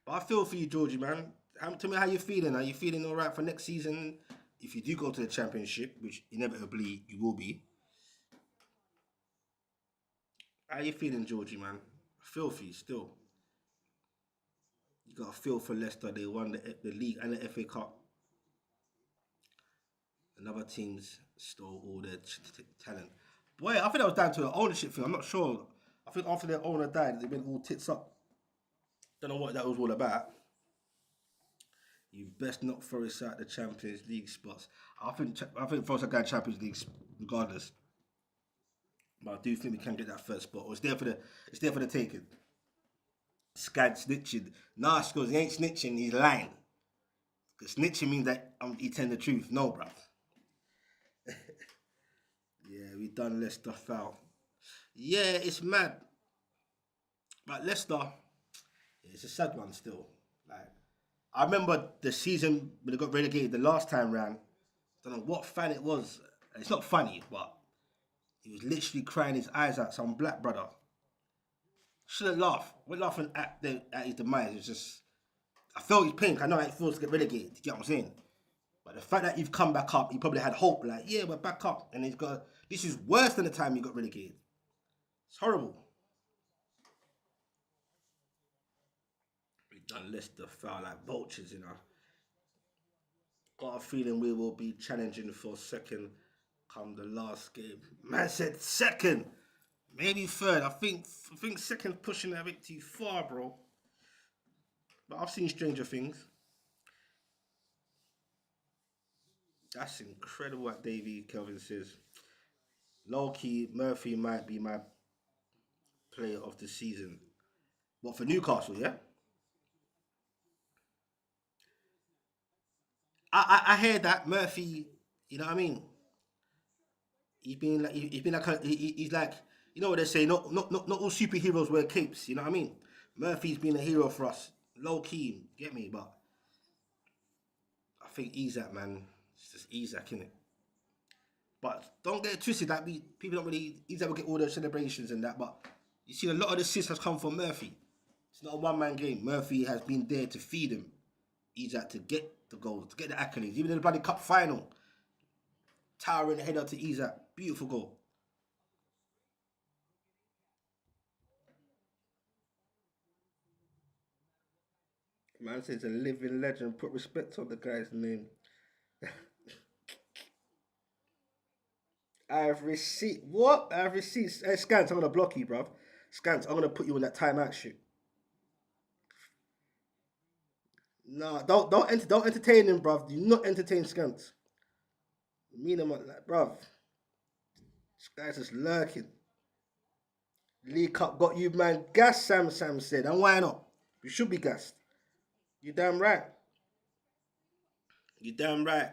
But I feel for you, Georgie, man. Tell me how you feeling. Are you feeling all right for next season? If you do go to the championship, which inevitably you will be, how you feeling, Georgie, man? I feel for you still. You got to feel for Leicester. They won the league and the FA Cup. And other teams stole all their talent. Boy, I think that was down to the ownership thing. I'm not sure. I think after their owner died, they went all tits up. Don't know what that was all about. You best knock Forest out the Champions League spots. I think Forest are going Champions League regardless. But I do think we can get that first spot. It's there for the taking. Scad snitching. Nah, Skills, he ain't snitching, he's lying. Because snitching means that he telling the truth. No, bruv. Yeah, we done Leicester foul. Yeah, it's mad. But Leicester, yeah, it's a sad one still. Like, I remember the season when they got relegated the last time round. Don't know what fan it was. It's not funny, but he was literally crying his eyes out. Some black brother. Shouldn't laugh. We're laughing at his demise. It's just, I felt his pain. I know how it feels to get relegated. You get what I'm saying? But the fact that you've come back up, you probably had hope. Like, yeah, we're back up, and he's got. This is worse than the time you got relegated. It's horrible. We've done Leicester foul like vultures, you know. Got a feeling we will be challenging for second come the last game. Man said second, maybe third. I think second pushing that a bit too far, bro. But I've seen stranger things. That's incredible what Davey Kelvin says. Low key, Murphy might be my player of the season. What for Newcastle? Yeah, I hear that Murphy. You know what I mean? He's been like he's like, you know what they say, not all superheroes wear capes, you know what I mean? Murphy's been a hero for us. Low key, get me, but I think Isaac, man. It's just Isaac, innit? But don't get it twisted, like people don't really Isaac will get all the celebrations and that, but you see a lot of the assists has come from Murphy. It's not a one man game. Murphy has been there to feed him. Isaac to get the goals, to get the accolades. Even in the bloody cup final, towering header to Isaac. Beautiful goal. Man says a living legend. Put respect on the guy's name. I have received what? I have received. Hey, Scans, I'm gonna block you, bruv. Scans, I'm gonna put you in that timeout shoot. Nah, don't entertain him, bruv. Do not entertain Scans. Me and him like, bruv. This guy's just lurking. League Cup got you, man. Gas, Sam said, and why not? You should be gassed. You damn right. You damn right.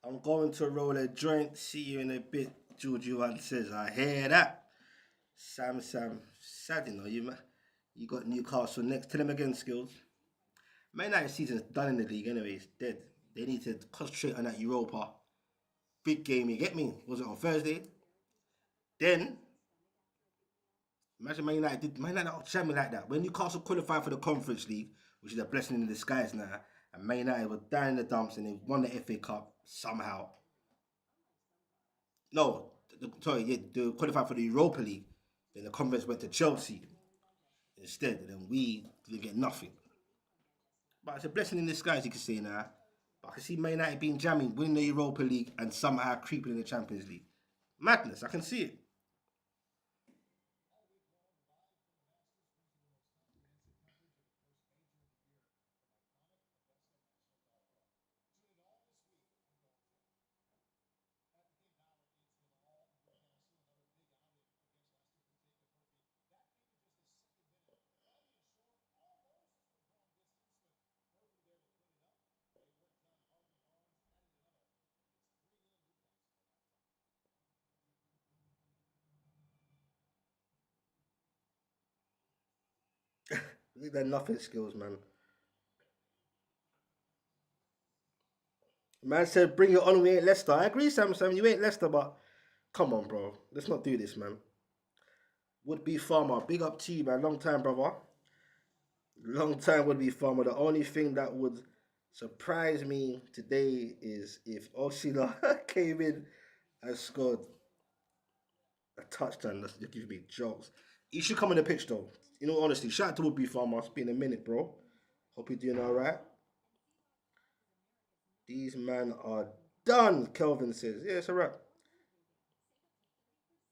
I'm going to roll a joint. See you in a bit. Georgie one says, I hear that. Sam, sad, you know, you got Newcastle next. Tell them again, Skills. Man United season's done in the league anyway. It's dead. They need to concentrate on that Europa. Big game, you get me? Was it on Thursday? Then, imagine Man United are champion like that. When Newcastle qualified for the Conference League, which is a blessing in disguise now, and Man United were down in the dumps and they won the FA Cup somehow. No, sorry, yeah, they qualified for the Europa League. Then the conference went to Chelsea instead, and then we didn't get nothing. But it's a blessing in disguise, you can say now. But I can see Man United being jamming, winning the Europa League, and somehow creeping in the Champions League. Madness, I can see it. They're nothing skills, man. Man said, bring it on, we ain't Leicester. I agree, Sam, you ain't Leicester, but come on, bro. Let's not do this, man. Would be farmer. Big up to you, man. Long time, brother. Long time would be farmer. The only thing that would surprise me today is if Osila came in and scored a touchdown. That's just giving me jokes. He should come on the pitch though. In all honesty, shout out to Would Be Farmer. It's been a minute, bro. Hope you're doing all right. These men are done, Kelvin says. Yeah, it's a wrap.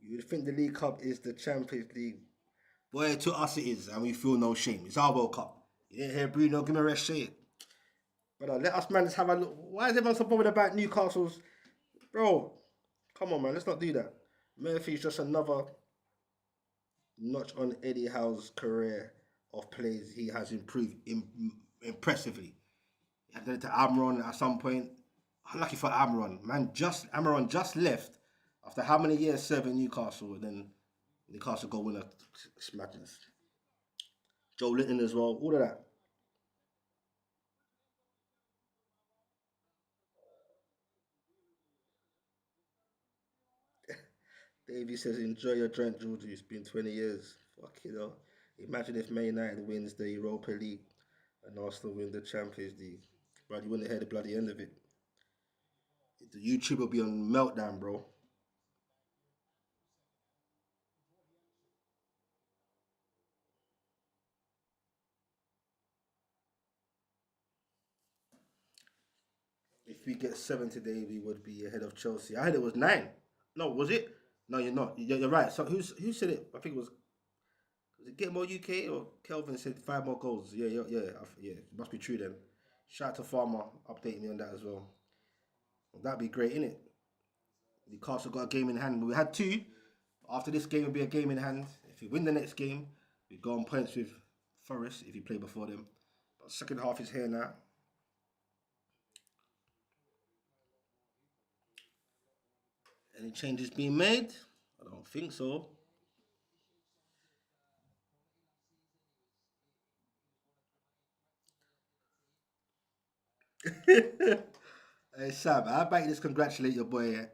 You would think the League Cup is the Champions League. Boy, to us it is, and we feel no shame. It's our World Cup. You didn't hear Bruno, give me a rest, say it. But let us, man, just have a look. Why is everyone so bothered about Newcastle's? Bro, come on, man, let's not do that. Murphy's just another notch on Eddie Howe's career of plays. He has improved impressively. He had done it to Amron at some point. Unlucky for Amron. Amron just left after how many years serving Newcastle, and then Newcastle go win a madness. Joe Linton as well, all of that. Davey says, enjoy your drink, Georgie. It's been 20 years. Fuck you know. Imagine if Man United wins the Europa League and Arsenal win the Champions League. Bro, you wouldn't hear the bloody end of it. The YouTube will be on meltdown, bro. If we get 7 today, we would be ahead of Chelsea. I heard it was 9. No, was it? No, you're not. You're right. So who said it? I think it was it Get More UK or Kelvin said 5 more goals. Yeah. It must be true then. Shout out to Farmer updating me on that as well. That'd be great, innit? Newcastle got a game in hand. We had 2. After this game, will be a game in hand. If we win the next game, we go on points with Forest if you play before them. But second half is here now. Any changes being made? I don't think so. Hey Sam, I bet you just congratulate your boy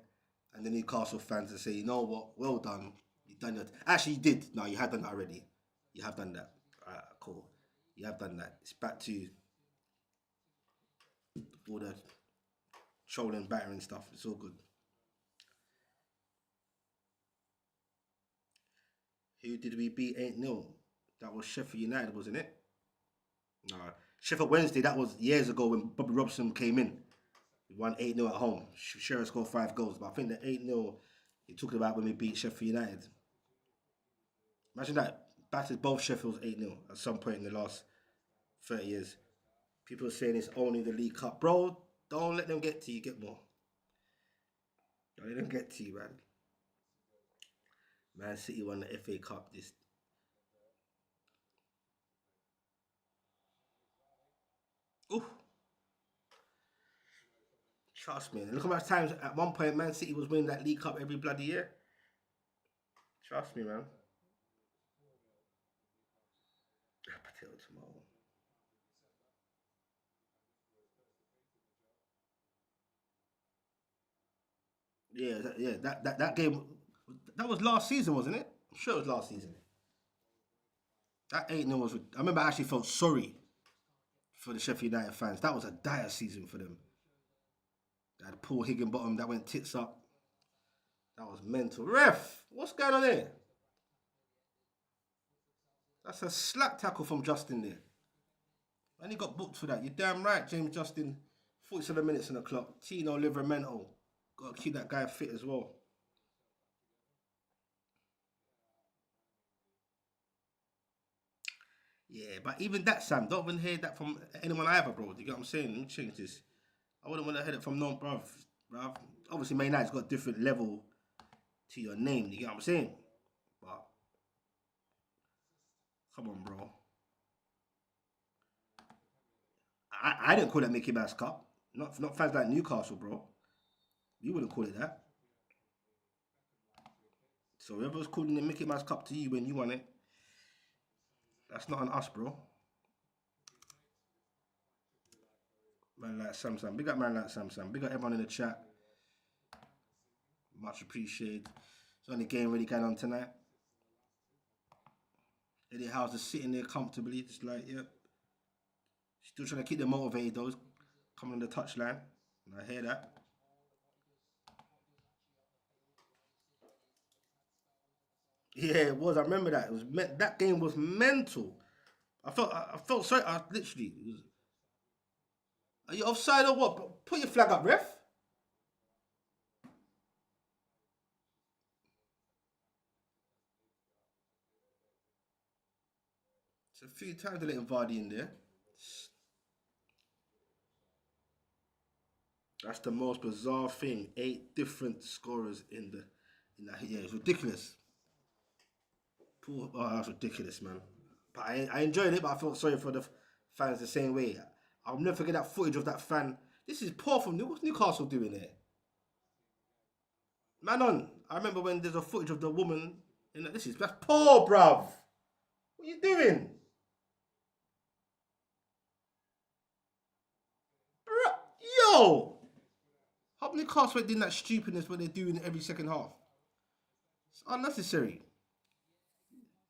and the Newcastle fans and say, you know what, well done. You done it. Actually, you did. No, you have done that already. You have done that. Alright, cool. You have done that. It's back to all the trolling, battering stuff. It's all good. Who did we beat 8-0? That was Sheffield United, wasn't it? No. Sheffield Wednesday, that was years ago when Bobby Robson came in. We won 8-0 at home. Shearer scored 5 goals. But I think the 8-0 you're talking about when we beat Sheffield United. Imagine that. Battered both Sheffields 8-0 at some point in the last 30 years. People are saying it's only the League Cup. Bro, don't let them get to you. Get more. Don't let them get to you, man. Man City won the FA Cup. This. Ooh. Trust me. Look how much times at one point Man City was winning that League Cup every bloody year. Trust me, man. Potato tomorrow. That game, that was last season, wasn't it? I'm sure it was last season. That 8-0 was. I remember I actually felt sorry for the Sheffield United fans. That was a dire season for them. They had Paul Higginbottom that went tits up. That was mental. Ref, what's going on there? That's a slap tackle from Justin there. And he got booked for that. You're damn right, James Justin. 47 minutes on the clock. Tino Livramento. Got to keep that guy fit as well. Yeah, but even that, Sam, don't even hear that from anyone either, bro. Do you get what I'm saying? Let me change this. I wouldn't want to hear it from no, bruv. Obviously, Man United's got a different level to your name. You get what I'm saying? But come on, bro. I didn't call that Mickey Mouse Cup. Not fans like Newcastle, bro. You wouldn't call it that. So whoever's calling the Mickey Mouse Cup to you when you won it, that's not on us, bro. Man like Samsung. Big up man like Samsung. Big up everyone in the chat. Much appreciated. There's only game really going on tonight. Eddie Howe's just sitting there comfortably, just like, yeah. Still trying to keep them motivated, though. Coming on the touchline. And I hear that. Yeah, it was. I remember that. That game was mental. I felt sorry. I literally. Are you offside or what? Put your flag up, ref. It's a few times they let Vardy in there. That's the most bizarre thing. 8 different scorers in that. Yeah, it's ridiculous. Oh, that's ridiculous, man. But I enjoyed it, but I felt sorry for the fans the same way. I'll never forget that footage of that fan. This is poor from What's Newcastle doing there? Man on. I remember when there's a footage of the woman. That's poor, bruv. What are you doing? Yo! How many cars were doing that stupidness when they're doing every second half? It's unnecessary.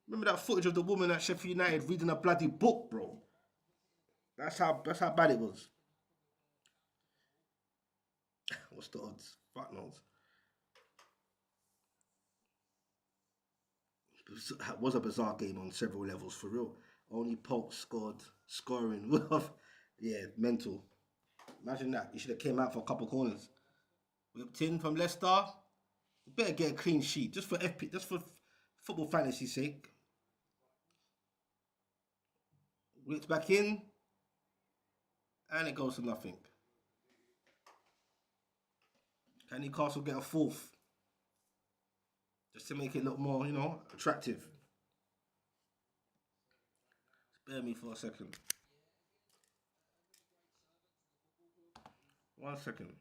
Remember that footage of the woman at Sheffield United reading a bloody book, bro? That's how bad it was. What's the odds? Fuck knows. It was a bizarre game on several levels for real. Only Pope scored, scoring. Yeah, mental. Imagine that. You should have came out for a couple corners. Whipped in from Leicester. You better get a clean sheet just for just for football fantasy sake. Whipped back in, and it goes to nothing. Can Newcastle get a fourth just to make it look more, attractive? Spare me for a second. 1 second.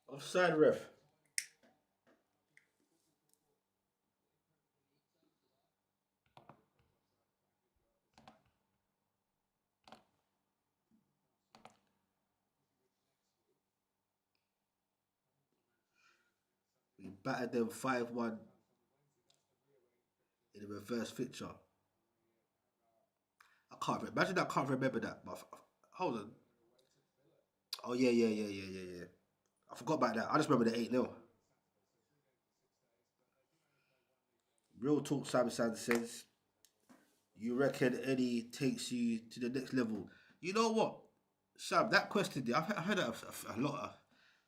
Offside ref. We battered them 5-1 in the reverse fixture. I can't imagine. I can't remember that. But hold on. Oh yeah, yeah, yeah, yeah, yeah, yeah. I forgot about that. I just remember the 8-0. Real talk, Simon Sanders says. You reckon Eddie takes you to the next level? You know what, Sam? That question, I've heard that a lot.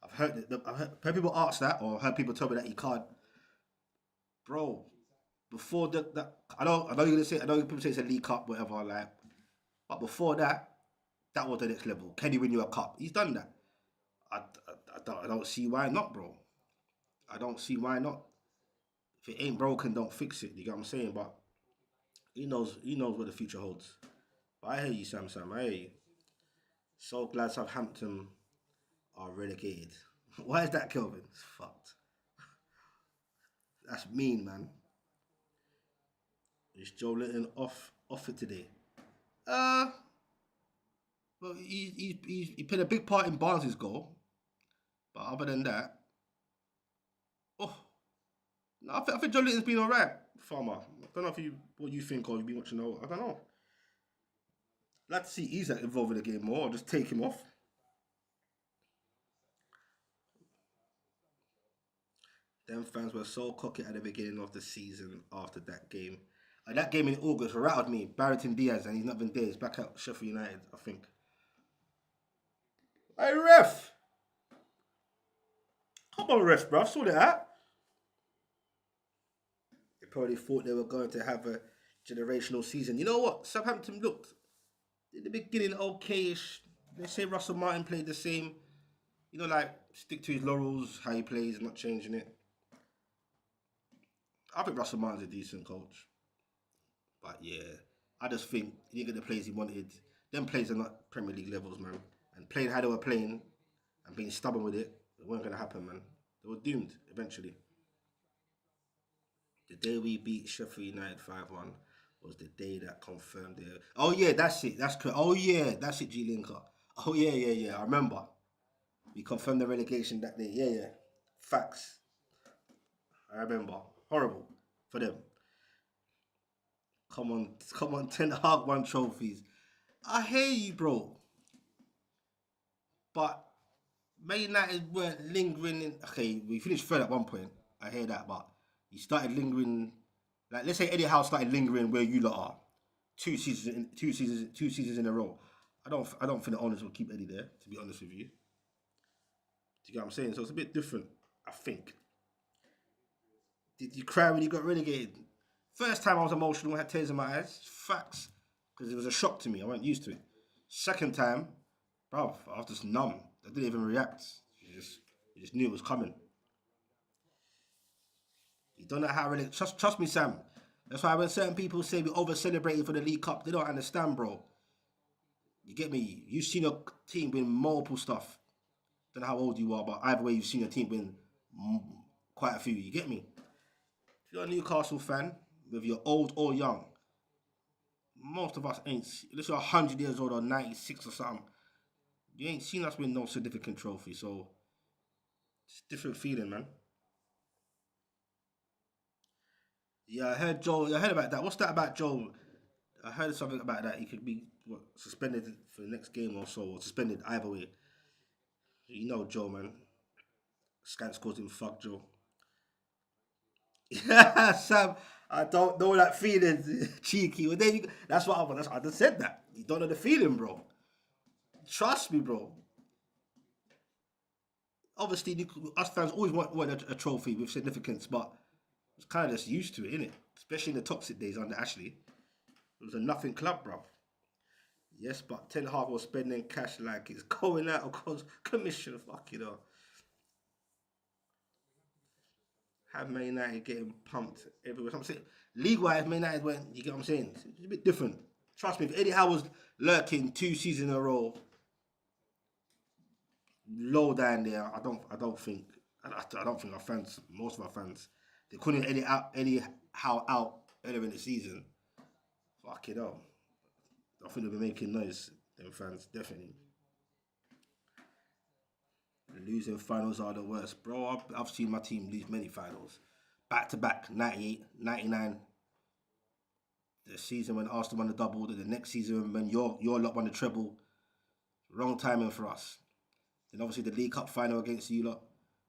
I've heard people ask that, or heard people tell me that he can't. Bro, before that, I know you're gonna say, I know people say it's a League Cup, whatever, like, but before that, that was the next level. Can he win you a cup? He's done that. I don't see why not, bro. I don't see why not. If it ain't broken, don't fix it. You get what I'm saying? But he knows what the future holds. But I hear you, Sam. I hear you. So glad Southampton are relegated. Why is that, Kelvin? It's fucked. That's mean, man. Is Joe Linton off it today? Uh, well, he played a big part in Barnes' goal, but other than that, oh no, I think Joe Linton's been alright, Farmer. I don't know what you think or you've been watching. I don't know. I'd like to see Isaac involved in the game more, or just take him off. Them fans were so cocky at the beginning of the season after that game. That game in August rattled me. Barrington Diaz, and he's not been there. He's back at Sheffield United, I think. Hey, ref! Come on, ref, bro. Sort it out. They probably thought they were going to have a generational season. You know what? Southampton looked in the beginning okay-ish. They say Russell Martin played the same. Like stick to his laurels, how he plays, not changing it. I think Russell Martin's a decent coach. But yeah, I just think he didn't get the players he wanted. Them players are not Premier League levels, man. And playing how they were playing and being stubborn with it weren't going to happen, man. They were doomed eventually. The day we beat Sheffield United 5-1 was the day that confirmed it. Oh, yeah, that's it. That's correct. Oh, yeah, that's it, G Linker. Oh, yeah, yeah, yeah. I remember. We confirmed the relegation that day. Yeah, yeah. Facts. I remember. Horrible. for them. Come on, Ten Hag won trophies. I hear you, bro. But Man United weren't lingering in. Okay, we finished third at one point. I hear that, but you started lingering. Like, let's say Eddie Howe started lingering where you lot are, 2 seasons in a row. I don't think the owners will keep Eddie there. To be honest with you, do you get what I'm saying? So it's a bit different. I think. Did you cry when you got relegated? First time I was emotional, I had tears in my eyes. Facts, because it was a shock to me. I wasn't used to it. Second time, bro, I was just numb. I didn't even react. You just knew it was coming. You don't know how really. Trust me, Sam. That's why when certain people say we over celebrated for the League Cup, they don't understand, bro. You get me? You've seen your team win multiple stuff. Don't know how old you are, but either way, you've seen your team win quite a few. You get me? If you're a Newcastle fan, whether you're old or young, most of us ain't. Unless you're 100 years old or 96 or something, you ain't seen us win no significant trophy. So it's a different feeling, man. Yeah, I heard Joe. I heard about that. What's that about Joe? I heard something about that. He could be suspended for the next game or so, or suspended either way. You know Joe, man. Scants calls him fuck Joe. Yeah, Sam. I don't know that feeling, cheeky. Well, there you go. I just said that. You don't know the feeling, bro. Trust me, bro. Obviously, us fans always want a trophy with significance, but it's kind of just used to it, innit? Especially in the toxic days under Ashley. It was a nothing club, bro. Yes, but Ten Hag was spending cash like it's going out of commission. Fuck you know. Have Man United getting pumped everywhere. So I'm saying, league wise, Man United went. You get what I'm saying? It's a bit different. Trust me, if Eddie Howe was lurking 2 seasons in a row, low down there, I don't think our fans, most of our fans, they couldn't Eddie Howe out earlier in the season. Fuck it up. I think they'll be making noise. Them fans definitely. Losing finals are the worst, bro. I've seen my team lose many finals, back to back, 98, 99. The season when Arsenal won the double, the next season when your lot won the treble. Wrong timing for us. Then obviously the League Cup final against you lot.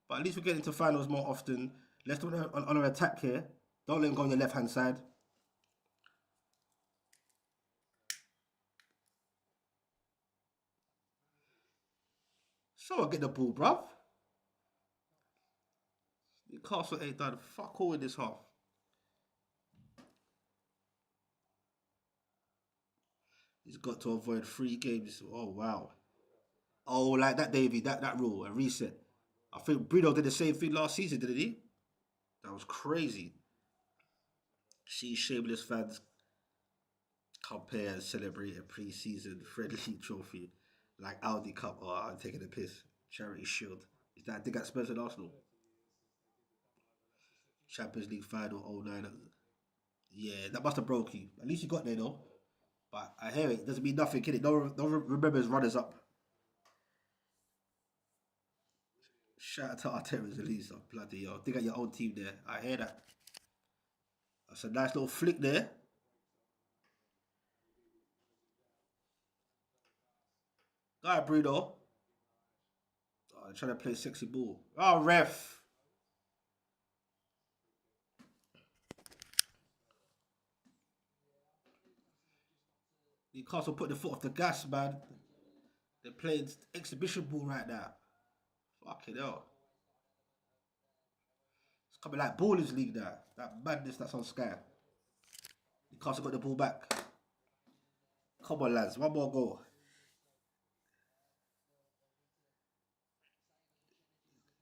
But at least we're getting to finals more often. Let's do on our attack here. Don't let him go on your left hand side. Someone get the ball, bruv. Newcastle ain't done fuck all in this half. He's got to avoid 3 games. Oh wow. Oh, like that, Davey. That rule, a reset. I think Bruno did the same thing last season, didn't he? That was crazy. See shameless fans compare and celebrate a pre-season friendly trophy like Audi Cup. Oh, I'm taking a piss. Charity Shield. Is that I think at Spurs and Arsenal? Champions League final 09. Yeah, that must have broke you. At least you got there though. But I hear it. Doesn't mean nothing, kid. Don't remember his runners up. Shout out to Arteta's release. Oh, bloody hell. Think at your own team there. I hear that. That's a nice little flick there. Go ahead, Bruno. Oh, they're trying to play sexy ball. Oh, ref. Newcastle put the foot off the gas, man. They're playing exhibition ball right now. Fucking hell. It's coming like Ballers League now. That madness that's on Sky. Newcastle got the ball back. Come on, lads. One more goal.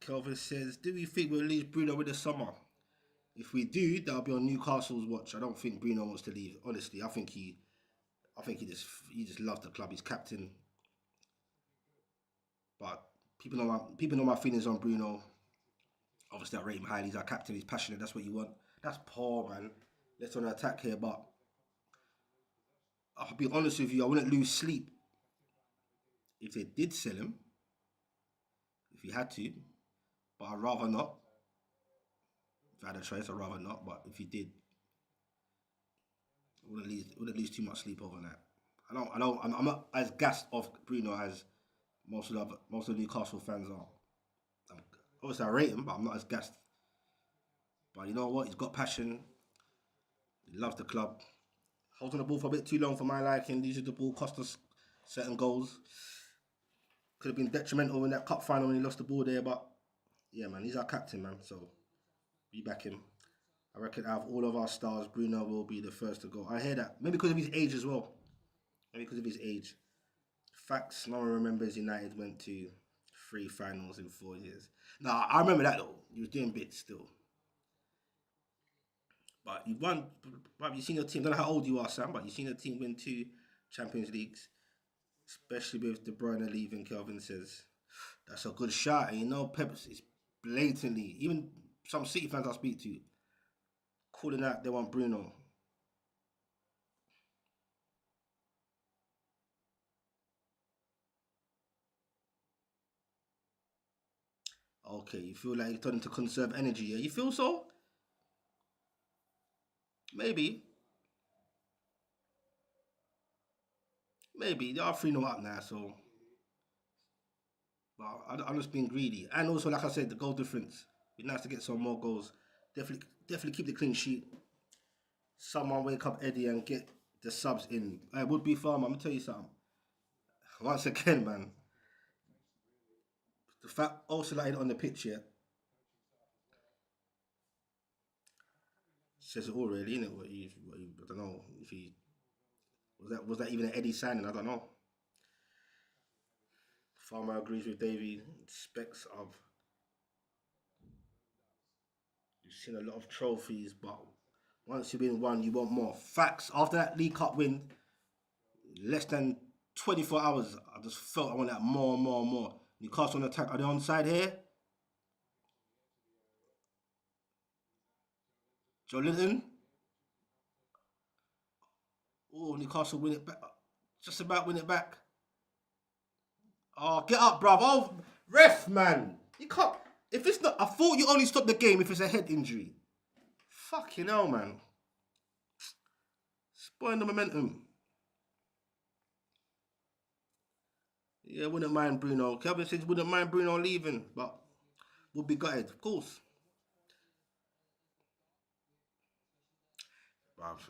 Kelvin says, do we think we'll lose Bruno in the summer? If we do, that'll be on Newcastle's watch. I don't think Bruno wants to leave. Honestly, I think he just loves the club. He's captain. But people know my feelings on Bruno. Obviously, I rate him highly. He's our captain. He's passionate. That's what you want. That's poor, man. Let's on attack here. But I'll be honest with you. I wouldn't lose sleep if they did sell him. If he had to. But I'd rather not. If I had a choice, I'd rather not. But if you did, it wouldn't lose too much sleep over that. I'm not as gassed off Bruno as most of the Newcastle fans are. I'm, obviously, I rate him, but I'm not as gassed. But you know what? He's got passion. He loves the club. Holds on the ball for a bit too long for my liking. These are the ball cost us certain goals. Could have been detrimental in that cup final when he lost the ball there, but yeah, man, he's our captain, man. So we back him. I reckon out of all of our stars, Bruno will be the first to go. I hear that. Maybe because of his age as well. Maybe because of his age. Facts, no one remembers United went to 3 finals in 4 years. Nah, I remember that though. He was doing bits still. But you won, but you've seen your team. I don't know how old you are, Sam, but you've seen your team win 2 Champions Leagues, especially with De Bruyne leaving. Kelvin says that's a good shot, and you know Pep is blatantly, even some City fans I speak to, calling out they want Bruno. Okay, you feel like you're starting to conserve energy, yeah? You feel so? Maybe, maybe they are 3-0 up now, so but I'm just being greedy. And also, like I said, the goal difference. It'd be nice to get some more goals. Definitely keep the clean sheet. Someone wake up Eddie and get the subs in. I would be farm. I'm gonna tell you something. Once again, man, the fact also lighted on the pitch here says it all, really, innit? I don't know if he was that even an Eddie signing. I don't know. Farmer agrees with Davey. Specs of you've seen a lot of trophies, but once you win one, you want more. Facts. After that League Cup win, less than 24 hours, I just felt I want that more and more and more. Newcastle on attack. Are they on side here? Joe Linton. Oh, Newcastle win it back. Just about win it back. Oh, get up, bruv. Oh, ref, man. You can't. If it's not, I thought you only stopped the game if it's a head injury. Fucking hell, man. Spoiling the momentum. Yeah, wouldn't mind Bruno. Kelvin says wouldn't mind Bruno leaving, but would be gutted, of course. Bruv,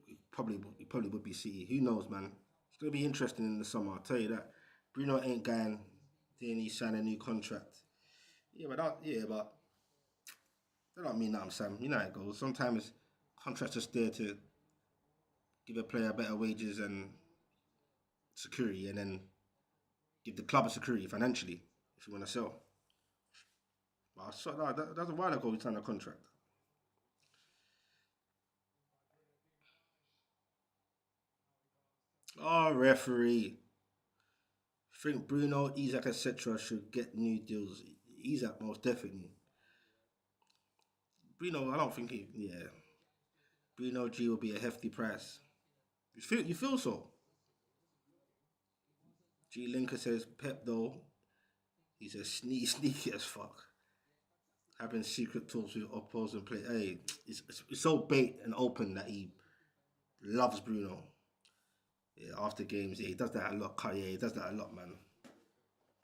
he probably would be City. Who knows, man? It's gonna be interesting in the summer. I'll tell you that. Bruno ain't going. Then he signed a new contract. Yeah, but that don't mean nothing, Sam. You know how it goes. Sometimes contracts are there to give a player better wages and security, and then give the club a security financially if you want to sell. But I saw that's a while ago we signed a contract. Oh, referee. Think Bruno, Isaac, etc. should get new deals. Isaac most definitely. Bruno, I don't think he. Yeah, Bruno G will be a hefty price. You feel so? G Linker says Pep though he's a sneaky as fuck. Having secret talks with opposing players. Hey, it's so bait and open that he loves Bruno. Yeah, after games, yeah, he does that a lot. Yeah, he does that a lot, man.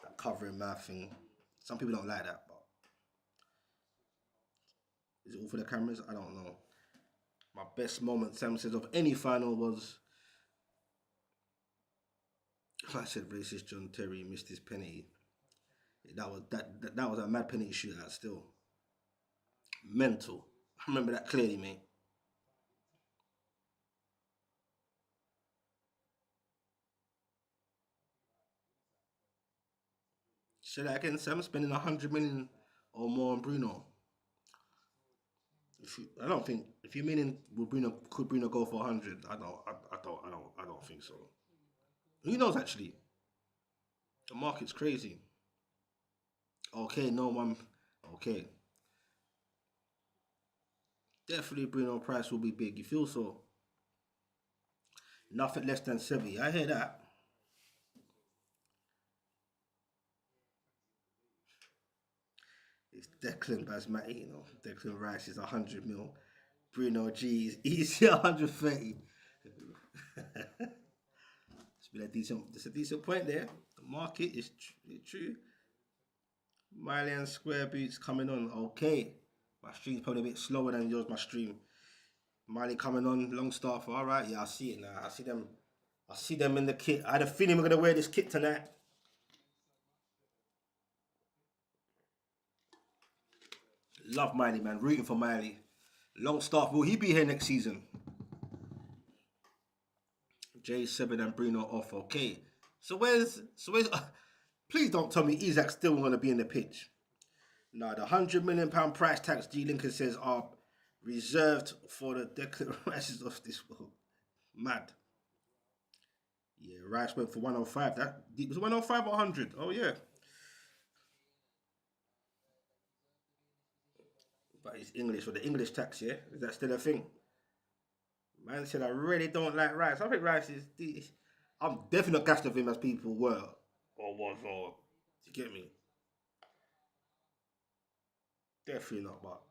That covering mouth thing. Some people don't like that, but is it all for the cameras? I don't know. My best moment, Sam says, of any final was I said racist John Terry missed his penalty. That was a mad penalty shootout still. Mental. I remember that clearly, mate. Say that again, Sam. Spending 100 million or more on Bruno. I don't think if you're meaning could Bruno go for 100? I don't think so. Who knows actually? The market's crazy. Okay, no one. Okay, definitely Bruno price will be big. You feel so? Nothing less than 70. I hear that. It's Declan Basmati, you know. Declan Rice is 100 mil. Bruno G is easy 130. It's a decent point there. The market is true. Miley and Square Boots coming on. Okay. My stream's probably a bit slower than yours, my stream. Miley coming on, long staff. Alright, yeah, I see it now. I see them in the kit. I had a feeling we're gonna wear this kit tonight. Love Miley, man. Rooting for Miley. Long staff. Will he be here next season? J7 and Bruno off. Okay. So where's please don't tell me Isaac's still gonna be in the pitch. No, the £100 million price tags G Lincoln says are reserved for the Declan Rices of this world. Mad. Yeah, Rice went for 105. That was 105 or 100. Oh yeah. But it's English, or the English tax, yeah? Is that still a thing? Man said, I really don't like Rice. I think Rice is... I'm definitely not gassed of him as people were. Or was, or... You get me? Definitely not, but...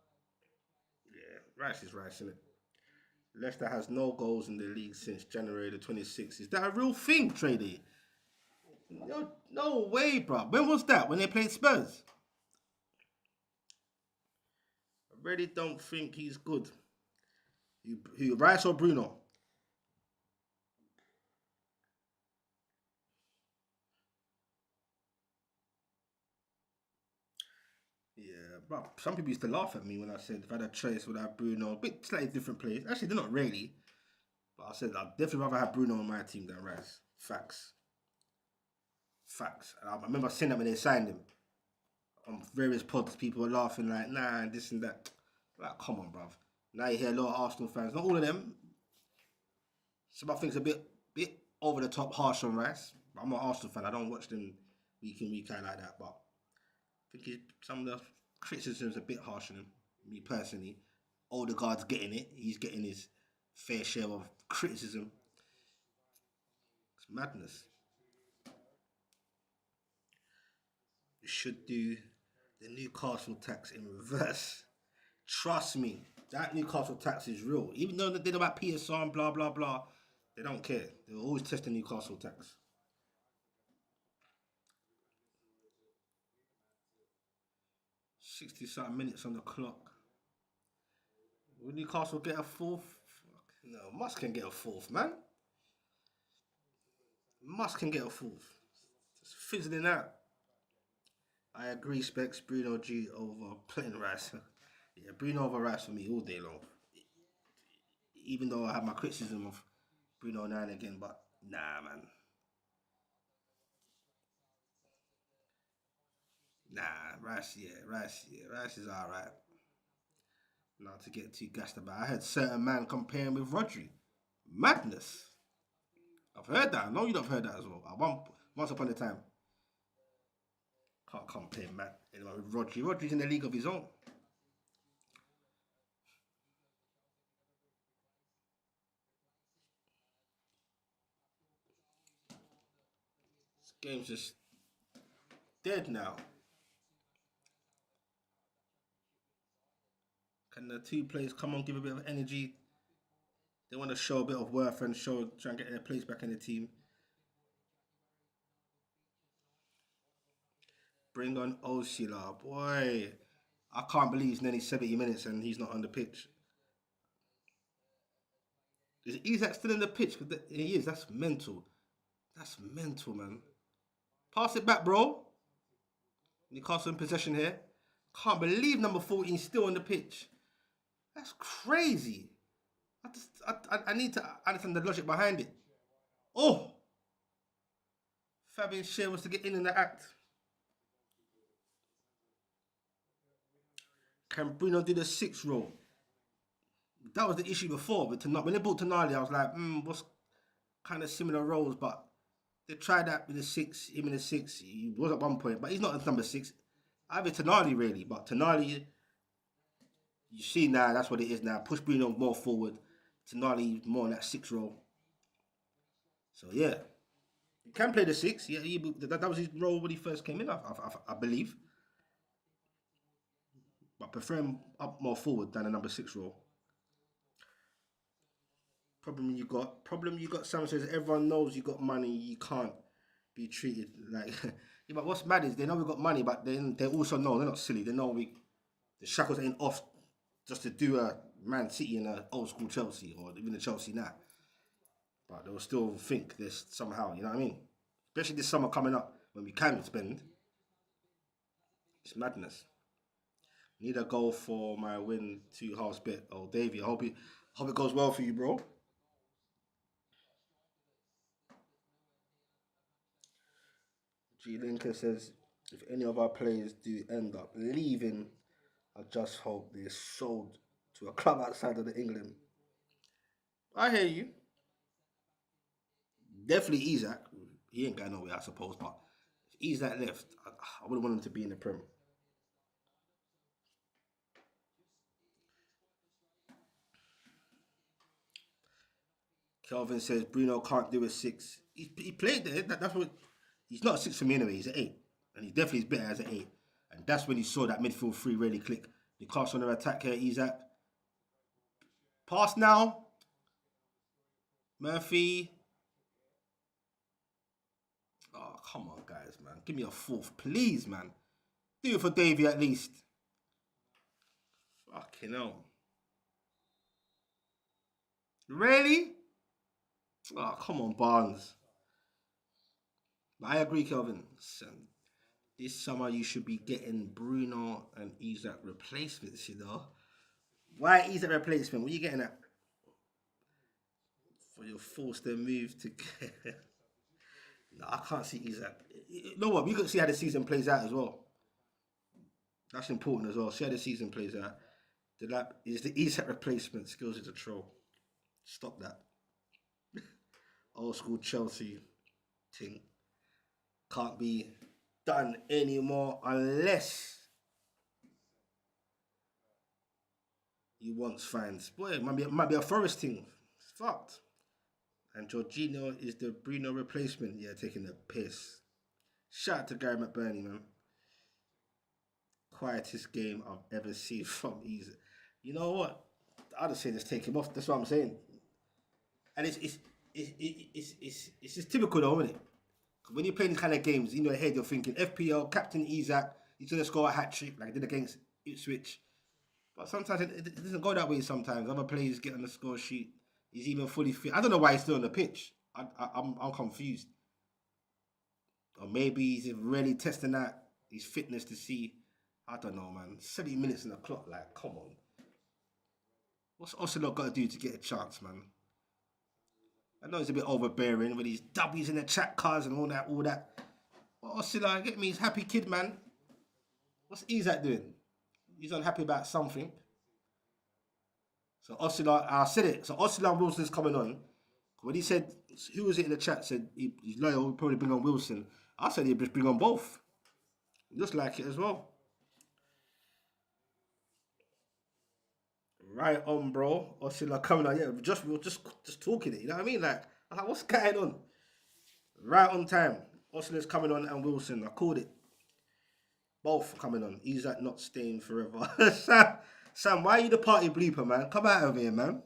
Yeah, Rice is Rice, isn't it? Leicester has no goals in the league since January the 26th. Is that a real thing, Trady? No way, bro. When was that? When they played Spurs? I really don't think he's good. Who, Rice or Bruno? Yeah, bro. Some people used to laugh at me when I said if I had a choice, would I have Bruno? A bit slightly different players. Actually, they're not really. But I said I'd definitely rather have Bruno on my team than Rice. Facts. Facts. I remember saying that when they signed him. On various pods, people were laughing like, nah, this and that. Like, come on, bruv. Now you hear a lot of Arsenal fans, not all of them. Some I think's a bit over the top, harsh on Rice. But I'm an Arsenal fan. I don't watch them week in, week out like that. But I think some of the criticism's a bit harsh on him. Me personally. Odegaard's getting it. He's getting his fair share of criticism. It's madness. You should do the Newcastle tax in reverse. Trust me, that Newcastle tax is real. Even though they did about PSR and blah, blah, blah, they don't care. They'll always test the Newcastle tax. 60-something minutes on the clock. Will Newcastle get a fourth? Fuck, no, Musk can get a fourth, man. Musk can get a fourth. It's fizzling out. I agree, Specs. Bruno G over plain Rice. Yeah, Bruno over Rice for me all day long. Even though I have my criticism of Bruno now and again, but nah, man. Nah, Rice is alright. Not to get too gassed about. I heard certain man comparing with Rodri. Madness. I've heard that. I know you'd have heard that as well. Once upon a time. Can't compare Matt anyway with Rodri. Rodri's in a league of his own. This game's just dead now. Can the two players come on, give a bit of energy? They want to show a bit of worth and try and get their place back in the team. Bring on Osila, boy. I can't believe it's nearly 70 minutes and he's not on the pitch. Is Isaac still in the pitch? He is. That's mental. That's mental, man. Pass it back, bro. Newcastle in possession here. Can't believe number 14 is still on the pitch. That's crazy. I need to understand the logic behind it. Oh! Fabian Schär was to get in the act. Can Bruno do the 6 role? That was the issue before. But when they brought Tonali, I was like, what's kind of similar roles? But they tried that with the 6, him in the 6. He was at one point, but he's not number 6. Either Tonali, really. But Tonali, you see now, that's what it is now. Push Bruno more forward. Tonali more in that 6 role. So, yeah. He can play the 6. Yeah, that was his role when he first came in, I believe. but prefer him up more forward than a number 6 role. Problem you got. Sam says everyone knows you got money. You can't be treated like. Yeah, but what's mad is they know we got money, but then they also know they're not silly. They know the shackles ain't off just to do a Man City and a old school Chelsea or even the Chelsea now. But they'll still think this somehow. You know what I mean? Especially this summer coming up when we can spend. It's madness. Need a goal for my win 2 halves bet. Oh, Davey, I hope it goes well for you, bro. G Lincoln says, if any of our players do end up leaving, I just hope they're sold to a club outside of the England. I hear you. Definitely Isaac. He ain't going nowhere, I suppose, but if Isaac left, I wouldn't want him to be in the Prem. Kelvin says Bruno can't do a 6. He played there. That's what. He's not a 6 for me anyway. He's an 8, and he definitely is better as an 8. And that's when he saw that midfield three really click. Newcastle on their attack here. Isaac. Pass now. Murphy. Oh, come on, guys, man. Give me a 4th, please, man. Do it for Davey at least. Fucking hell. Really? Oh, come on, Barnes. But I agree, Kelvin. This summer you should be getting Bruno and Isaac replacements, you know. Why Isaac replacement? What are you getting at? For your forced their move to get... No, I can't see Isaac. You know what? We could see how the season plays out as well. That's important as well. See how the season plays out. Is the Isaac replacement skills is a troll. Stop that. Old school Chelsea thing can't be done anymore unless you want fans. Boy, it might be a Forest thing. It's fucked. And Jorginho is the Bruno replacement. Yeah, taking the piss. Shout out to Gary McBurney, man. Quietest game I've ever seen from Easy. You know what? I'd just say just take him off. That's what I'm saying. And it's just typical though, isn't it? When you're playing these kind of games, in your head you're thinking FPL, Captain Isaac, he's gonna score a hat trick like I did against Ipswich. But sometimes it doesn't go that way. Sometimes other players get on the score sheet. He's even fully fit. I don't know why he's still on the pitch. I'm confused. Or maybe he's really testing out his fitness to see. I don't know, man. 70 minutes in the clock, like, come on. What's Ocelot got to do to get a chance, man? I know he's a bit overbearing with his W's in the chat cards and all that. But Ocelot, get me, he's a happy kid, man. What's Isaac doing? He's unhappy about something. So Ocelot, I said it. So Ocelot Wilson's coming on. When he said, who was it in the chat, said he's loyal, he'll probably bring on Wilson. I said he'd just bring on both. He looks like it as well. Right on, bro. Ocelot coming on. Yeah, we were just talking it. You know what I mean? Like, I'm like, what's going on? Right on time. Ocelot's coming on and Wilson. I called it. Both coming on. Isaac not staying forever. Sam, why are you the party bleeper, man? Come out of here, man.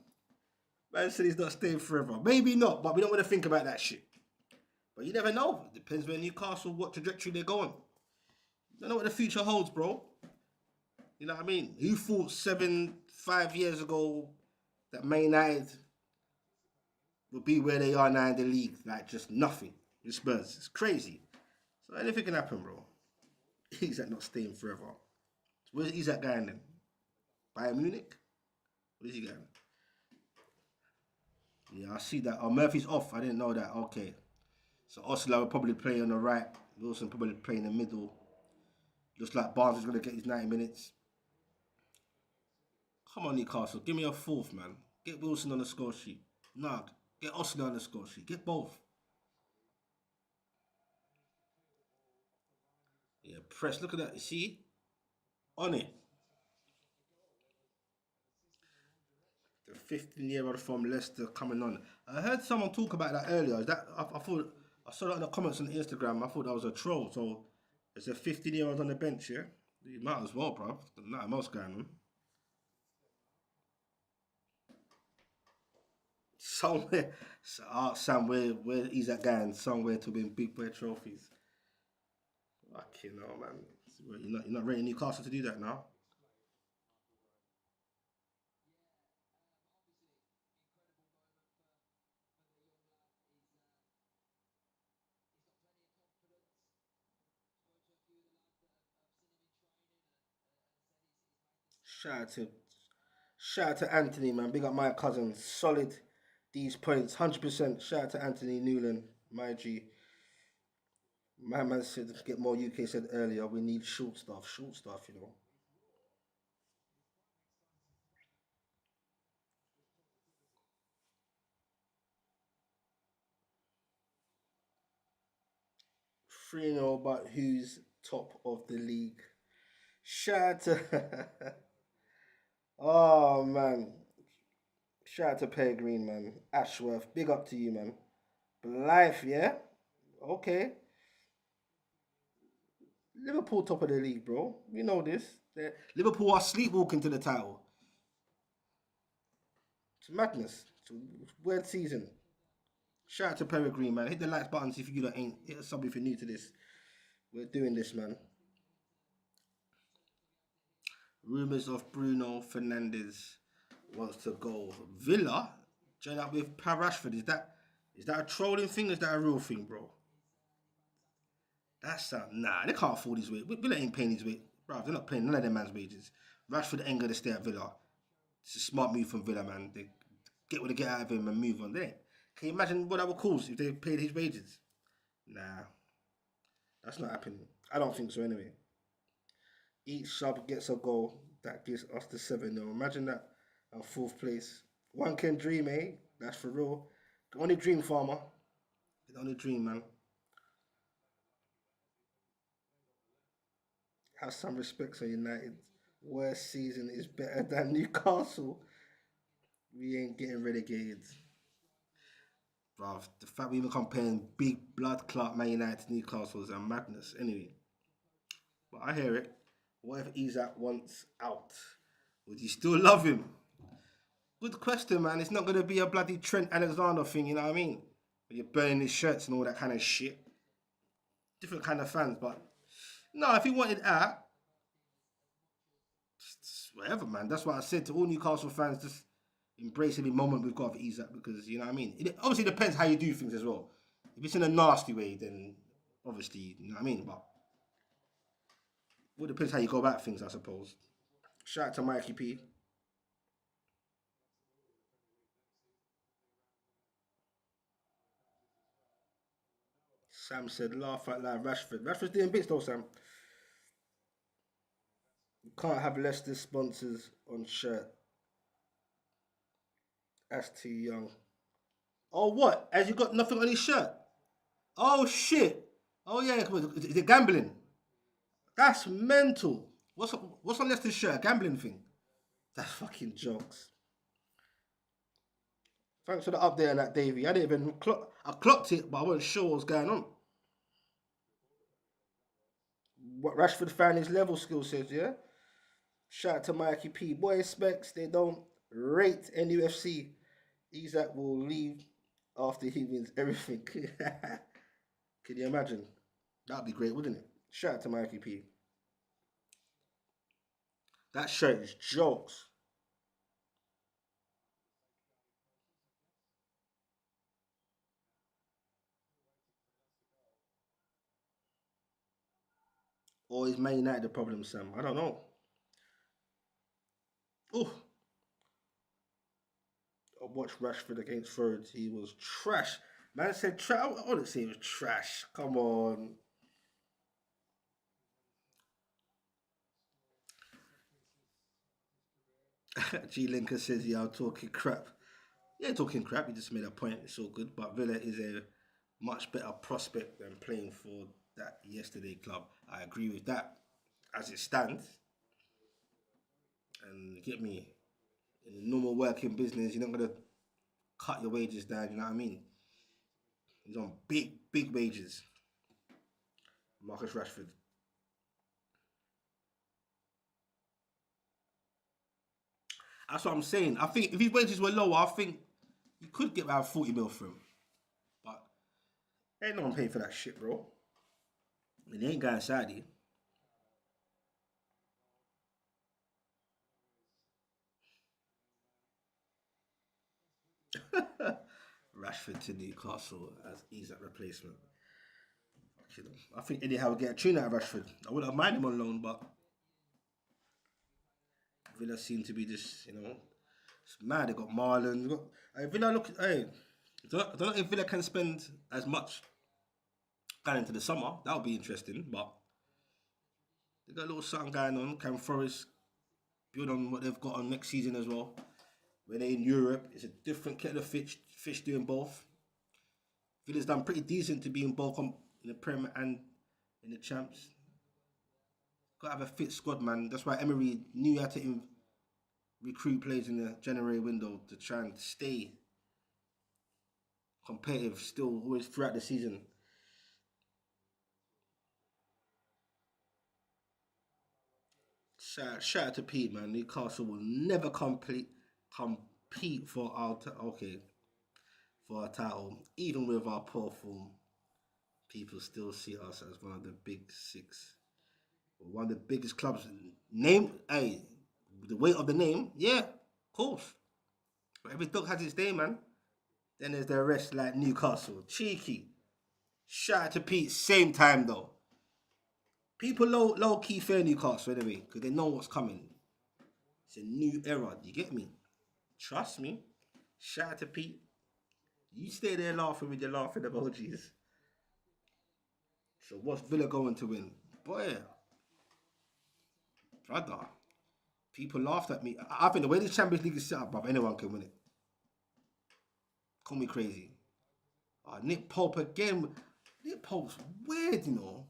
Man said he's not staying forever. Maybe not, but we don't want to think about that shit. But you never know. It depends where Newcastle, what trajectory they're going. You don't know what the future holds, bro. You know what I mean? Who thought 5 years ago that Man United would be where they are now in the league? Like, just nothing. With Spurs. It's crazy. So anything can happen, bro. Isaac not staying forever. Where's Isaac going then? Bayern Munich? Where's he going? Yeah, I see that. Oh, Murphy's off. I didn't know that. Okay. So Oslo will probably play on the right. Wilson probably play in the middle. Looks like Barnes is going to get his 90 minutes. Come on, Newcastle. Give me a 4th, man. Get Wilson on the score sheet. Nah, get Oslo on the score sheet. Get both. Yeah, press. Look at that. You see? On it. The 15-year-old from Leicester coming on. I heard someone talk about that earlier. Is that I thought I saw that in the comments on Instagram. I thought that was a troll. So there's a 15-year-old on the bench, yeah? You might as well, bro. Nothing else going on. Somewhere, somewhere where he's at going, somewhere to win big boy trophies. Fucking hell, man. You're not rating Newcastle to do that now. Shout out to Shout out to Anthony, man. Big up my cousin. Solid these points. 100%. Shout out to Anthony Newland, my G. My man said to get more UK said earlier, we need short stuff. Short stuff, you know. 3-0, but who's top of the league? Shout out to Oh man. Shout out to Peregrine, man. Ashworth, big up to you, man. Life, yeah? Okay. Liverpool top of the league, bro. We know this. Liverpool are sleepwalking to the title. It's madness. It's a weird season. Shout out to Peregrine, man. Hit the likes buttons if you ain't. Hit a sub if you're new to this. We're doing this, man. Rumours of Bruno Fernandes wants to go Villa. Join up with Pa Rashford. Is that a trolling thing? Or is that a real thing, bro? That's nah. They can't afford his weight. Villa ain't paying his weight, bro. They're not paying none of their man's wages. Rashford ain't gonna stay at Villa. It's a smart move from Villa, man. They get what they get out of him and move on. Can you imagine what that would cost if they paid his wages? Nah, that's not happening. I don't think so anyway. Each sub gets a goal. That gives us the 7-0. Imagine that. And fourth place. One can dream, eh? That's for real. The only dream, farmer. The only dream, man. Have some respect for United. Worst season is better than Newcastle. We ain't getting relegated. Bruv, the fact we even comparing big blood clot Man United to Newcastle is a madness. Anyway, but I hear it. What if Isaac wants out? Would you still love him? Good question, man. It's not going to be a bloody Trent Alexander thing, you know what I mean? Where you're burning his shirts and all that kind of shit. Different kind of fans, but no, if he wanted out, whatever, man. That's what I said to all Newcastle fans. Just embrace every moment we've got of Isaac because you know what I mean. It obviously depends how you do things as well. If it's in a nasty way, then obviously you know what I mean. But it depends how you go about things, I suppose. Shout out to Mikey P. Sam said, laugh out loud, Rashford. Rashford's doing bits though, Sam. You can't have Leicester sponsors on shirt. That's too young. Oh, what? Has you got nothing on his shirt? Oh, shit. Oh, yeah. Is it gambling? That's mental. What's on Leicester's shirt? A gambling thing? That's fucking jokes. Thanks for the update on that, Davey. I didn't even I clocked it, but I wasn't sure what was going on. What Rashford fan his level skill says, yeah? Shout out to Mikey P. Boy specs, they don't rate NUFC. Isaac will leave after he wins everything. Can you imagine? That'd be great, wouldn't it? Shout out to Mikey P. That shirt is jokes. Or is Man United the problem, Sam? I don't know. Oh, I watched Rashford against Fords. He was trash. Man said trash. I wouldn't say he was trash. Come on. G Linker says, yeah, I'm talking crap. Yeah, talking crap. He just made a point. It's all good. But Villa is a much better prospect than playing for that yesterday club. I agree with that. As it stands, and get me in a normal working business, you're not gonna cut your wages down. You know what I mean? He's on big wages. Marcus Rashford. That's what I'm saying. I think if his wages were lower, I think you could get around 40 mil for him. But ain't no one paying for that shit, bro. And he ain't going Saudi. Rashford to Newcastle as he's at replacement. I think anyhow would get a tune out of Rashford. I wouldn't have minded him on loan, but Villa seem to be just, it's mad. They got Marlon. Villa look. Hey, I don't know if Villa can spend as much going into the summer. That would be interesting, but they got a little something going on. Can Forest build on what they've got on next season as well? When they're in Europe, it's a different kettle of fish doing both. Villa's done pretty decent to be in both in the Prem and in the Champs. Got to have a fit squad, man. That's why Emery knew he had to recruit players in the January window to try and stay competitive still always throughout the season. Shout out to Pete, man. Newcastle will never compete for our title, even with our poor form. People still see us as one of the big six, one of the biggest clubs. Name, hey, the weight of the name, yeah, of course. But every dog has its day, man. Then there's the rest like Newcastle, cheeky. Shout out to Pete, same time though. People low key fear Newcastle anyway, because they know what's coming. It's a new era. You get me? Trust me. Shout out to Pete. You stay there laughing with your laughing emojis. So what's Villa going to win? Boy, brother. People laughed at me. I think the way the Champions League is set up, bruv, anyone can win it. Call me crazy. Nick Pope again. Nick Pope's weird, you know.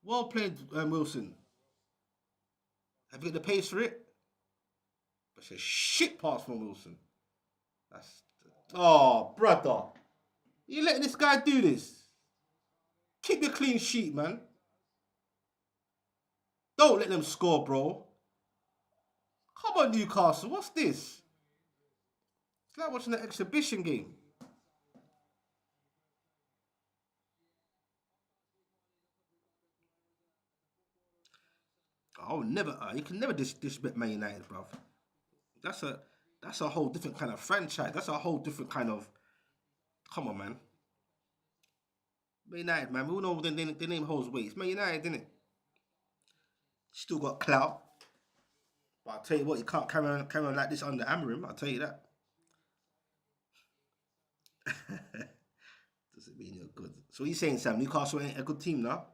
Well played, Wilson. Have you got the pace for it? That's a shit pass from Wilson. Brother. You letting this guy do this? Keep your clean sheet, man. Don't let them score, bro. Come on, Newcastle. What's this? It's like watching an exhibition game. I'll never. You can never disrespect Man United, bruv. That's a that's a whole different kind of franchise. That's a whole different kind of. Come on, man. Man United, man. We all know the name holds weight. It's Man United, isn't it? Still got clout. But I'll tell you what, you can't carry on like this under Amarim. I'll tell you that. Doesn't mean you're good. So what are you saying, Sam? Newcastle ain't a good team now?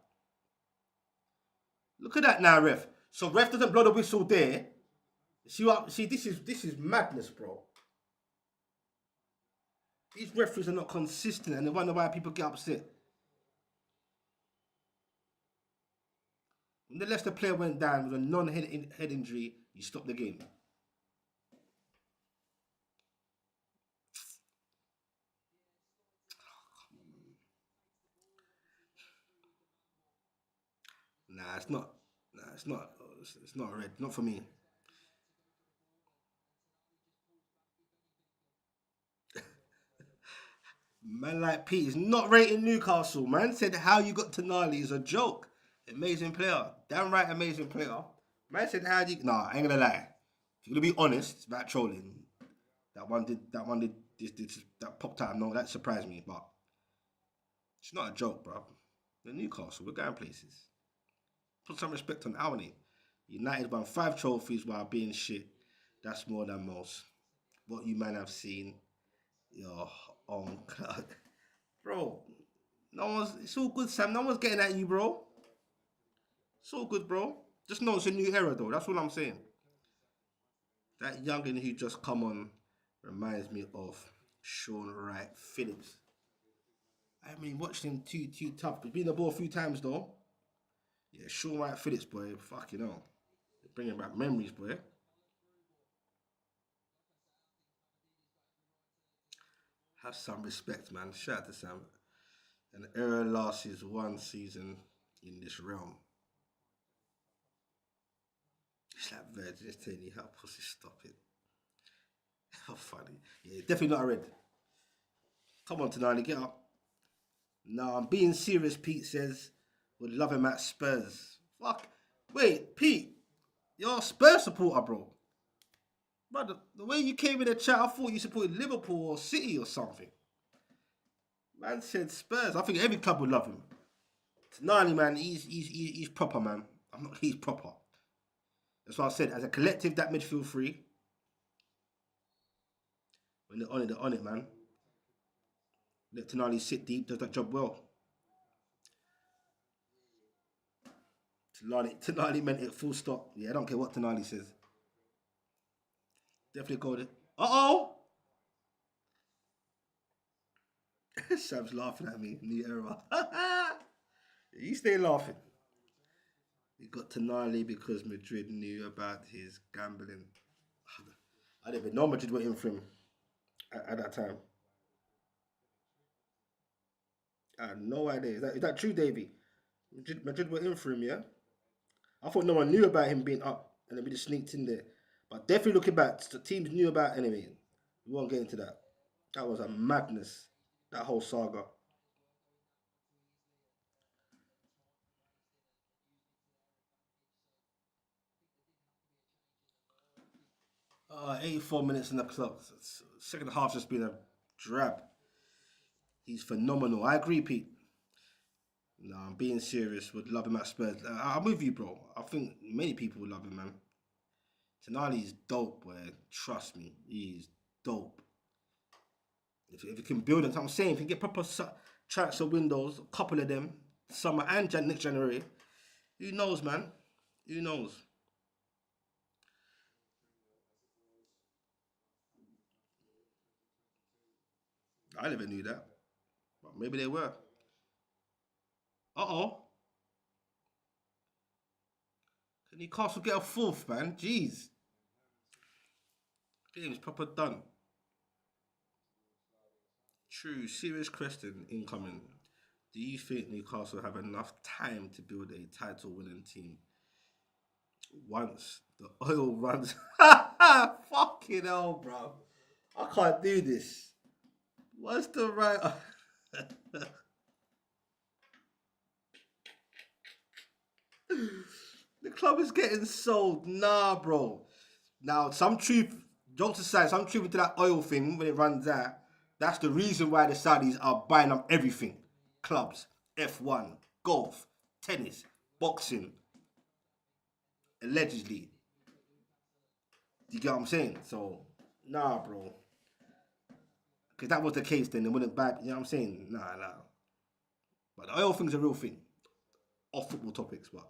Look at that now, ref. So ref doesn't blow the whistle there. See, this is madness, bro. These referees are not consistent, and they wonder why people get upset. When the Leicester player went down with a non-head injury, you stopped the game. Nah, it's not. Nah, it's not. It's not red. Not for me. Man like Pete is not rating Newcastle. Man said how you got to Tonali is a joke. Amazing player. Damn right, amazing player. Man said how you. Nah, I ain't gonna lie. If you're gonna be honest, it's about trolling. That popped out. No, that surprised me, but it's not a joke, bro. The Newcastle, we're going places. Put some respect on our name. United won 5 trophies while being shit. That's more than most. What you might have seen, your own club. Bro, it's all good, Sam. No one's getting at you, bro. It's all good, bro. Just know it's a new era, though. That's all I'm saying. That youngin who just come on reminds me of Sean Wright Phillips. I mean, watched him too tough. He's been the ball a few times, though. Yeah, Sean Wright Phillips, boy. Fucking hell. Bringing back memories, boy. Have some respect, man. Shout out to Sam. An era lasts is one season in this realm. It's like Virgin just telling you how pussy stop it. How funny. Yeah, definitely not a red. Come on, Tonali, get up. No, I'm being serious, Pete says. Would love him at Spurs. Fuck. Wait, Pete, you're a Spurs supporter, bro. But the way you came in the chat, I thought you supported Liverpool or City or something. Man said Spurs. I think every club would love him. Tonali, man, he's proper, man. He's proper. That's why I said, as a collective, that midfield three, when they're on it, man. Let Tonali sit deep, does that job well. Tonali meant it full stop. Yeah, I don't care what Tonali says. Definitely called it. Uh-oh! Sam's laughing at me. New era. You stay laughing. He got Tonali because Madrid knew about his gambling. I didn't even know Madrid were in for him at that time. I had no idea. Is that true, Davey? Madrid were in for him, yeah? I thought no one knew about him being up and then we just sneaked in there. But definitely looking back, the teams knew about it anyway. We won't get into that. That was a madness, that whole saga. 84 minutes in the clock. Second half just been a drab. He's phenomenal. I agree, Pete. No, I'm being serious. Would love him at Spurs. I'm with you, bro. I think many people would love him, man. Tonali's dope, boy. Trust me, he's dope. If you can build it, I'm saying, if you get proper transfer windows, a couple of them, summer and next January, who knows, man? Who knows? I never knew that, but maybe they were. Uh-oh. Can Newcastle get a fourth, man? Jeez. Game's proper done. True, serious question incoming. Do you think Newcastle have enough time to build a title winning team once the oil runs? Fucking hell, bro. I can't do this. What's the right? The club is getting sold. Nah, bro. Now, some truth, jokes aside, some truth to that oil thing when it runs out. That's the reason why the Saudis are buying up everything. Clubs, F1, golf, tennis, boxing, allegedly. You get what I'm saying? So, nah, bro. Because that was the case then, they wouldn't buy, you know what I'm saying? Nah. But the oil thing's a real thing. Off football topics, but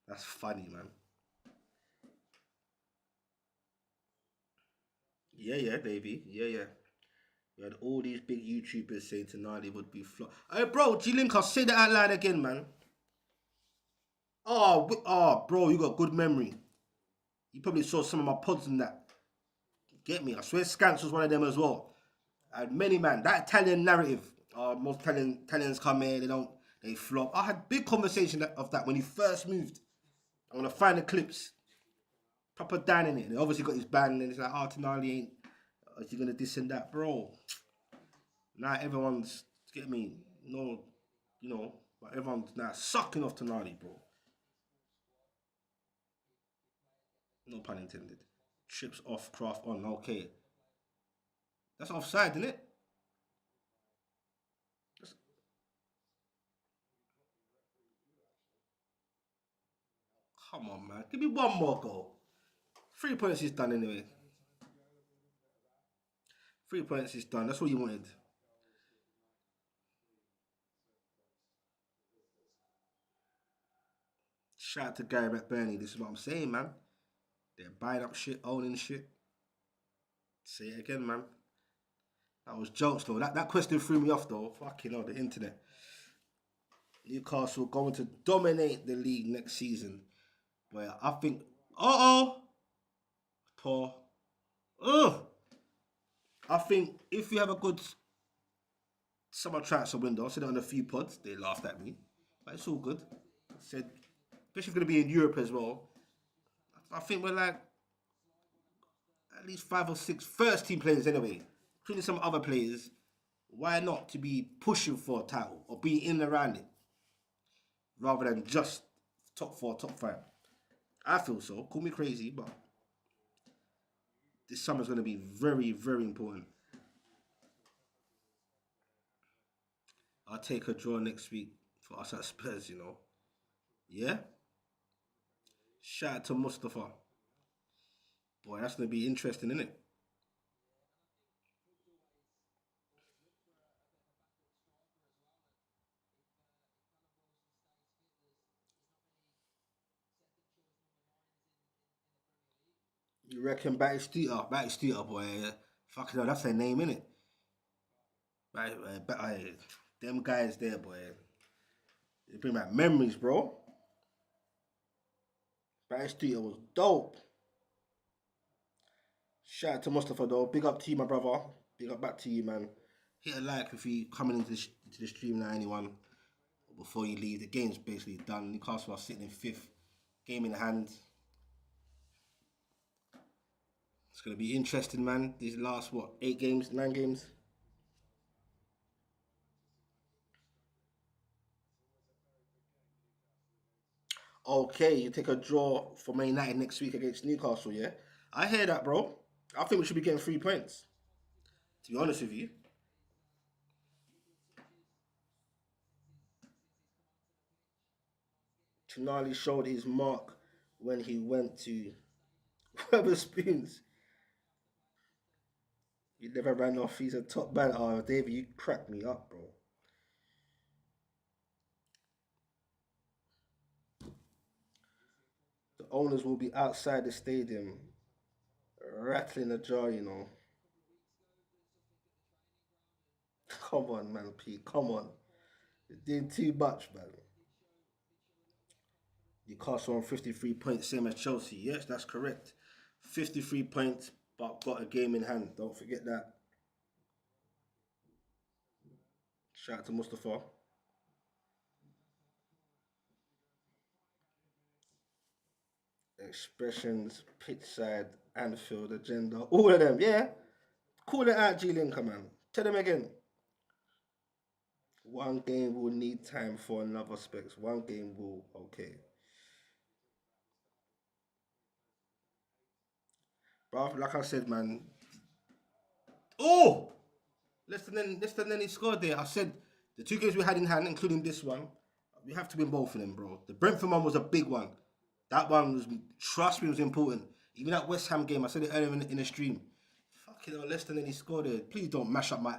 that's funny, man. Yeah, baby. Yeah. We had all these big YouTubers saying Tonali would be flop. Hey, bro, G-Link, say that out loud again, man. Bro, you got good memory. You probably saw some of my pods and that. Get me? I swear Scants was one of them as well. And many, man, that Italian narrative. Most Italians come here, they flop. I had big conversation of that when he first moved. I'm going to find the clips. Proper down in it. And he obviously got his band and it's like, Tonali ain't, is he going to this and that? Bro, now everyone's, get me? No, but everyone's now sucking off Tonali, bro. No pun intended. Trips off, craft on. Okay. That's offside, isn't it? That's, come on, man. Give me one more goal. 3 points is done anyway. 3 points is done. That's what you wanted. Shout out to Gary McBurney. This is what I'm saying, man. They're buying up shit, owning shit. Say it again, man. That was jokes, though. That question threw me off, though. Fucking hell, the internet. Newcastle going to dominate the league next season. But I think, poor. Ugh. I think if you have a good summer transfer window, I said it on a few pods, they laughed at me. But it's all good. I said, especially if you're going to be in Europe as well. I think we're like at least 5 or 6 first team players anyway, including some other players. Why not to be pushing for a title or be in and around it rather than just top 4, top 5? I feel so. Call me crazy, but this summer's going to be very, very important. I'll take a draw next week for us at Spurs, you know. Yeah? Shout out to Mustafa. Boy, that's going to be interesting, isn't it? You reckon Batistuta? Batistuta, boy. Fucking hell, that's their name, innit? Right, them guys there, boy. They bring back memories, bro. Batistuta was dope. Shout out to Mustafa, though. Big up to you, my brother. Big up back to you, man. Hit a like if you coming into the stream now, anyone. Before you leave, the game's basically done. Newcastle are sitting in 5th. Game in hand. It's going to be interesting, man. These last, what, 8 games, 9 games? Okay, you take a draw for Man United next week against Newcastle, yeah? I hear that, bro. I think we should be getting 3 points, to be honest with you. Tonali showed his mark when he went to Weatherspoons. He never ran off. He's a top man. Oh, David, you cracked me up, bro. The owners will be outside the stadium, rattling a jar, you know. Come on, man, Pete. Come on. You're doing too much, man. Newcastle on 53 points, same as Chelsea. Yes, that's correct. 53 points, but got a game in hand. Don't forget that. Shout out to Mustafa. Expressions, pitch side, Anfield agenda, all of them. Yeah, call it out, G Linker, man. Tell them again. One game will need time for another specs. One game will, okay. But like I said, man. Oh! Less than he scored there. I said the 2 games we had in hand, including this one, we have to win both of them, bro. The Brentford one was a big one. That one was, trust me, was important. Even that West Ham game, I said it earlier in the stream. Fucking hell, less than he scored there. Please don't mash up my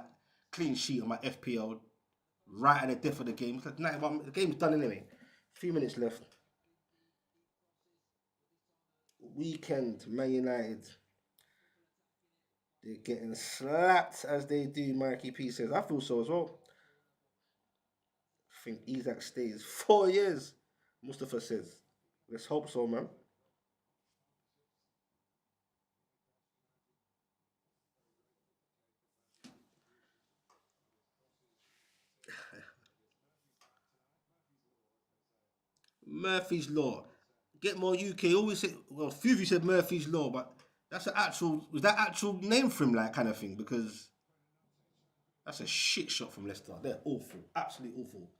clean sheet on my FPL right at the death of the game. It's like 91, the game's done anyway. 3 minutes left. Weekend, Man United. They're getting slapped as they do, Mikey P says. I feel so as well. I think Isaac stays 4 years, Mustafa says. Let's hope so, man. Murphy's Law. Get more UK. Always say, well, a few of you said Murphy's Law, but that's an actual, was that actual name for him, like, kind of thing? Because that's a shit shot from Leicester. They're awful. Absolutely awful.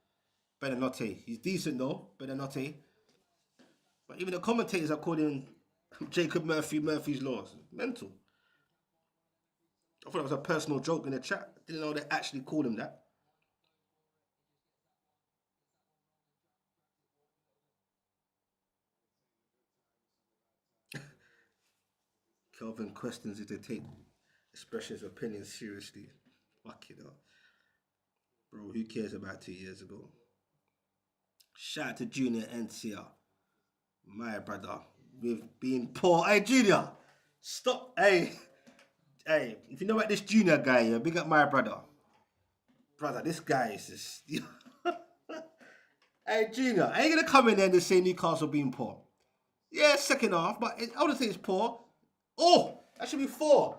Benanote. He's decent, though. Benanote. But even the commentators are calling Jacob Murphy Murphy's Law. Mental. I thought it was a personal joke in the chat. Didn't know they actually called him that. Kelvin questions if they take expressions opinions seriously. Fuck it up. Bro, who cares about 2 years ago? Shout out to Junior NCR. My brother. With being poor. Hey, Junior. Stop. Hey. If you know about this Junior guy, yeah, big up my brother. Brother, this guy is just... Hey, Junior, I ain't going to come in there and say Newcastle being poor. Yeah, second half, but I wouldn't say it's poor. Oh, that should be 4.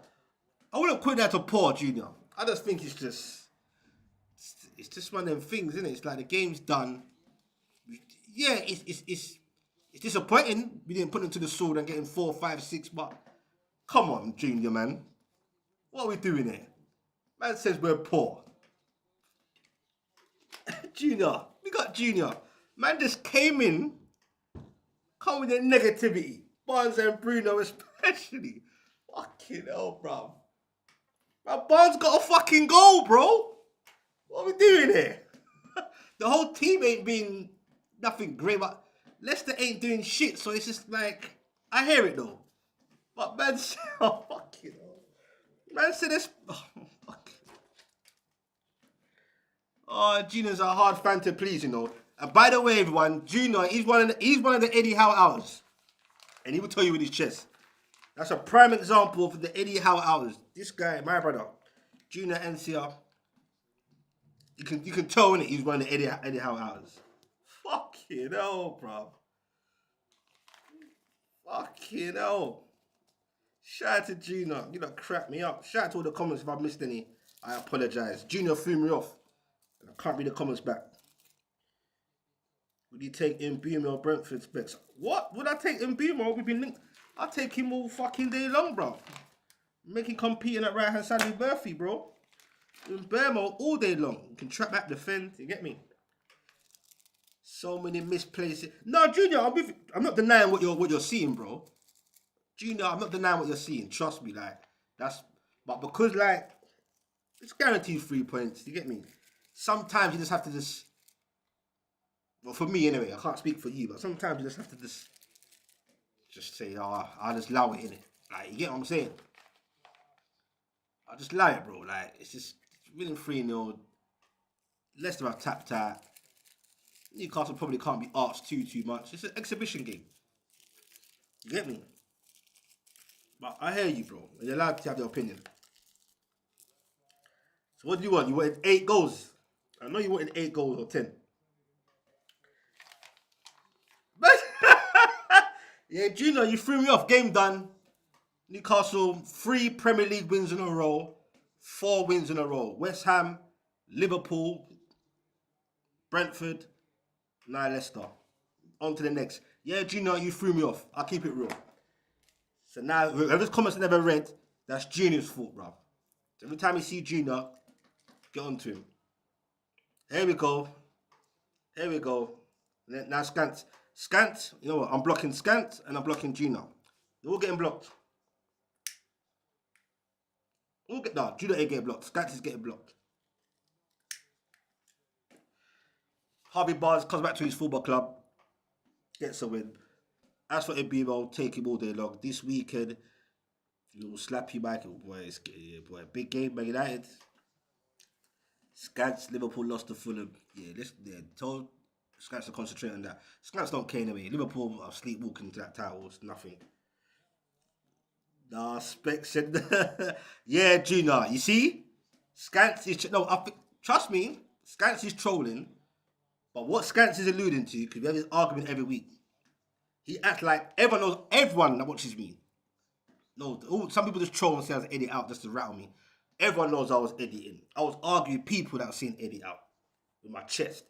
I wouldn't put that to poor, Junior. I just think it's just one of them things, isn't it? It's like the game's done. Yeah, it's It's disappointing we didn't put him to the sword and get him 4, 5, 6, but come on, Junior, man. What are we doing here? Man says we're poor. Junior, we got Junior. Man just came in, come with the negativity. Barnes and Bruno especially. Fucking hell, bro. My Barnes got a fucking goal, bro. What are we doing here? The whole team ain't been nothing great, but Leicester ain't doing shit, so it's just like, I hear it though. But man said, oh, fucking hell. Man said this, oh, fuck. Oh, Junior's a hard fan to please, you know. And by the way, everyone, Junior, he's one of the Eddie Howe hours. And he will tell you with his chest. That's a prime example for the Eddie Howe hours. This guy, my brother, Junior NCR, you can tell in it he's one of the Eddie Howe hours. Fucking hell, bro. Fucking hell. Shout out to Junior. You know, crap me up. Shout out to all the comments if I missed any. I apologize. Junior threw me off. I can't read the comments back. Would you take Mbeumo or Brentford specs? What? Would I take Mbeumo? We've been linked. I'll take him all fucking day long, bro. Make him compete in that right hand side with Murphy, bro. Mbeumo all day long. You can trap back, defend. You get me? So many misplaces. No, Junior, I'm not denying what you're seeing, bro. Junior, I'm not denying what you're seeing. Trust me, like but because like it's guaranteed 3 points. You get me? Sometimes you just have to well, for me anyway, I can't speak for you, but sometimes you just have to just say, oh, I'll just allow it in it. Like, you get what I'm saying? I'll just allow it, bro. Like, it's just winning 3-0. Leicester have tapped out. Newcastle probably can't be asked too much. It's an exhibition game. You get me? But I hear you, bro. You're allowed to have your opinion. So what do you want? You wanted 8 goals. I know you wanted 8 goals or 10. Yeah, Junior, you threw me off. Game done. Newcastle, 3 Premier League wins in a row. 4 wins in a row. West Ham, Liverpool, Brentford, now Leicester. On to the next. Yeah, Junior, you threw me off. I'll keep it real. So now, whoever's comments I never read, that's Junior's fault, bro. So every time you see Junior, get on to him. Here we go. Here we go. Now Scant. Scant, you know what? I'm blocking Scant and I'm blocking Junior. They're all getting blocked. No, Junior ain't getting blocked. Scant is getting blocked. Harvey Barnes comes back to his football club. Gets a win. As for Mbeumo, take him all day long. This weekend, you will slap you back. Boy, big game, Man United. Scants, Liverpool lost to Fulham. Told Scants to concentrate on that. Scants don't care anyway. Liverpool are sleepwalking to that title. It's nothing. Nah, Specs said, yeah, Junior. You see? Scants is... trust me. Scants is trolling. But what Scants is alluding to, because we have this argument every week, he acts like everyone that watches me. No, some people just troll and say I was Eddie out just to rattle me. Everyone knows I was Eddie in. I was arguing people that were seeing Eddie out with my chest.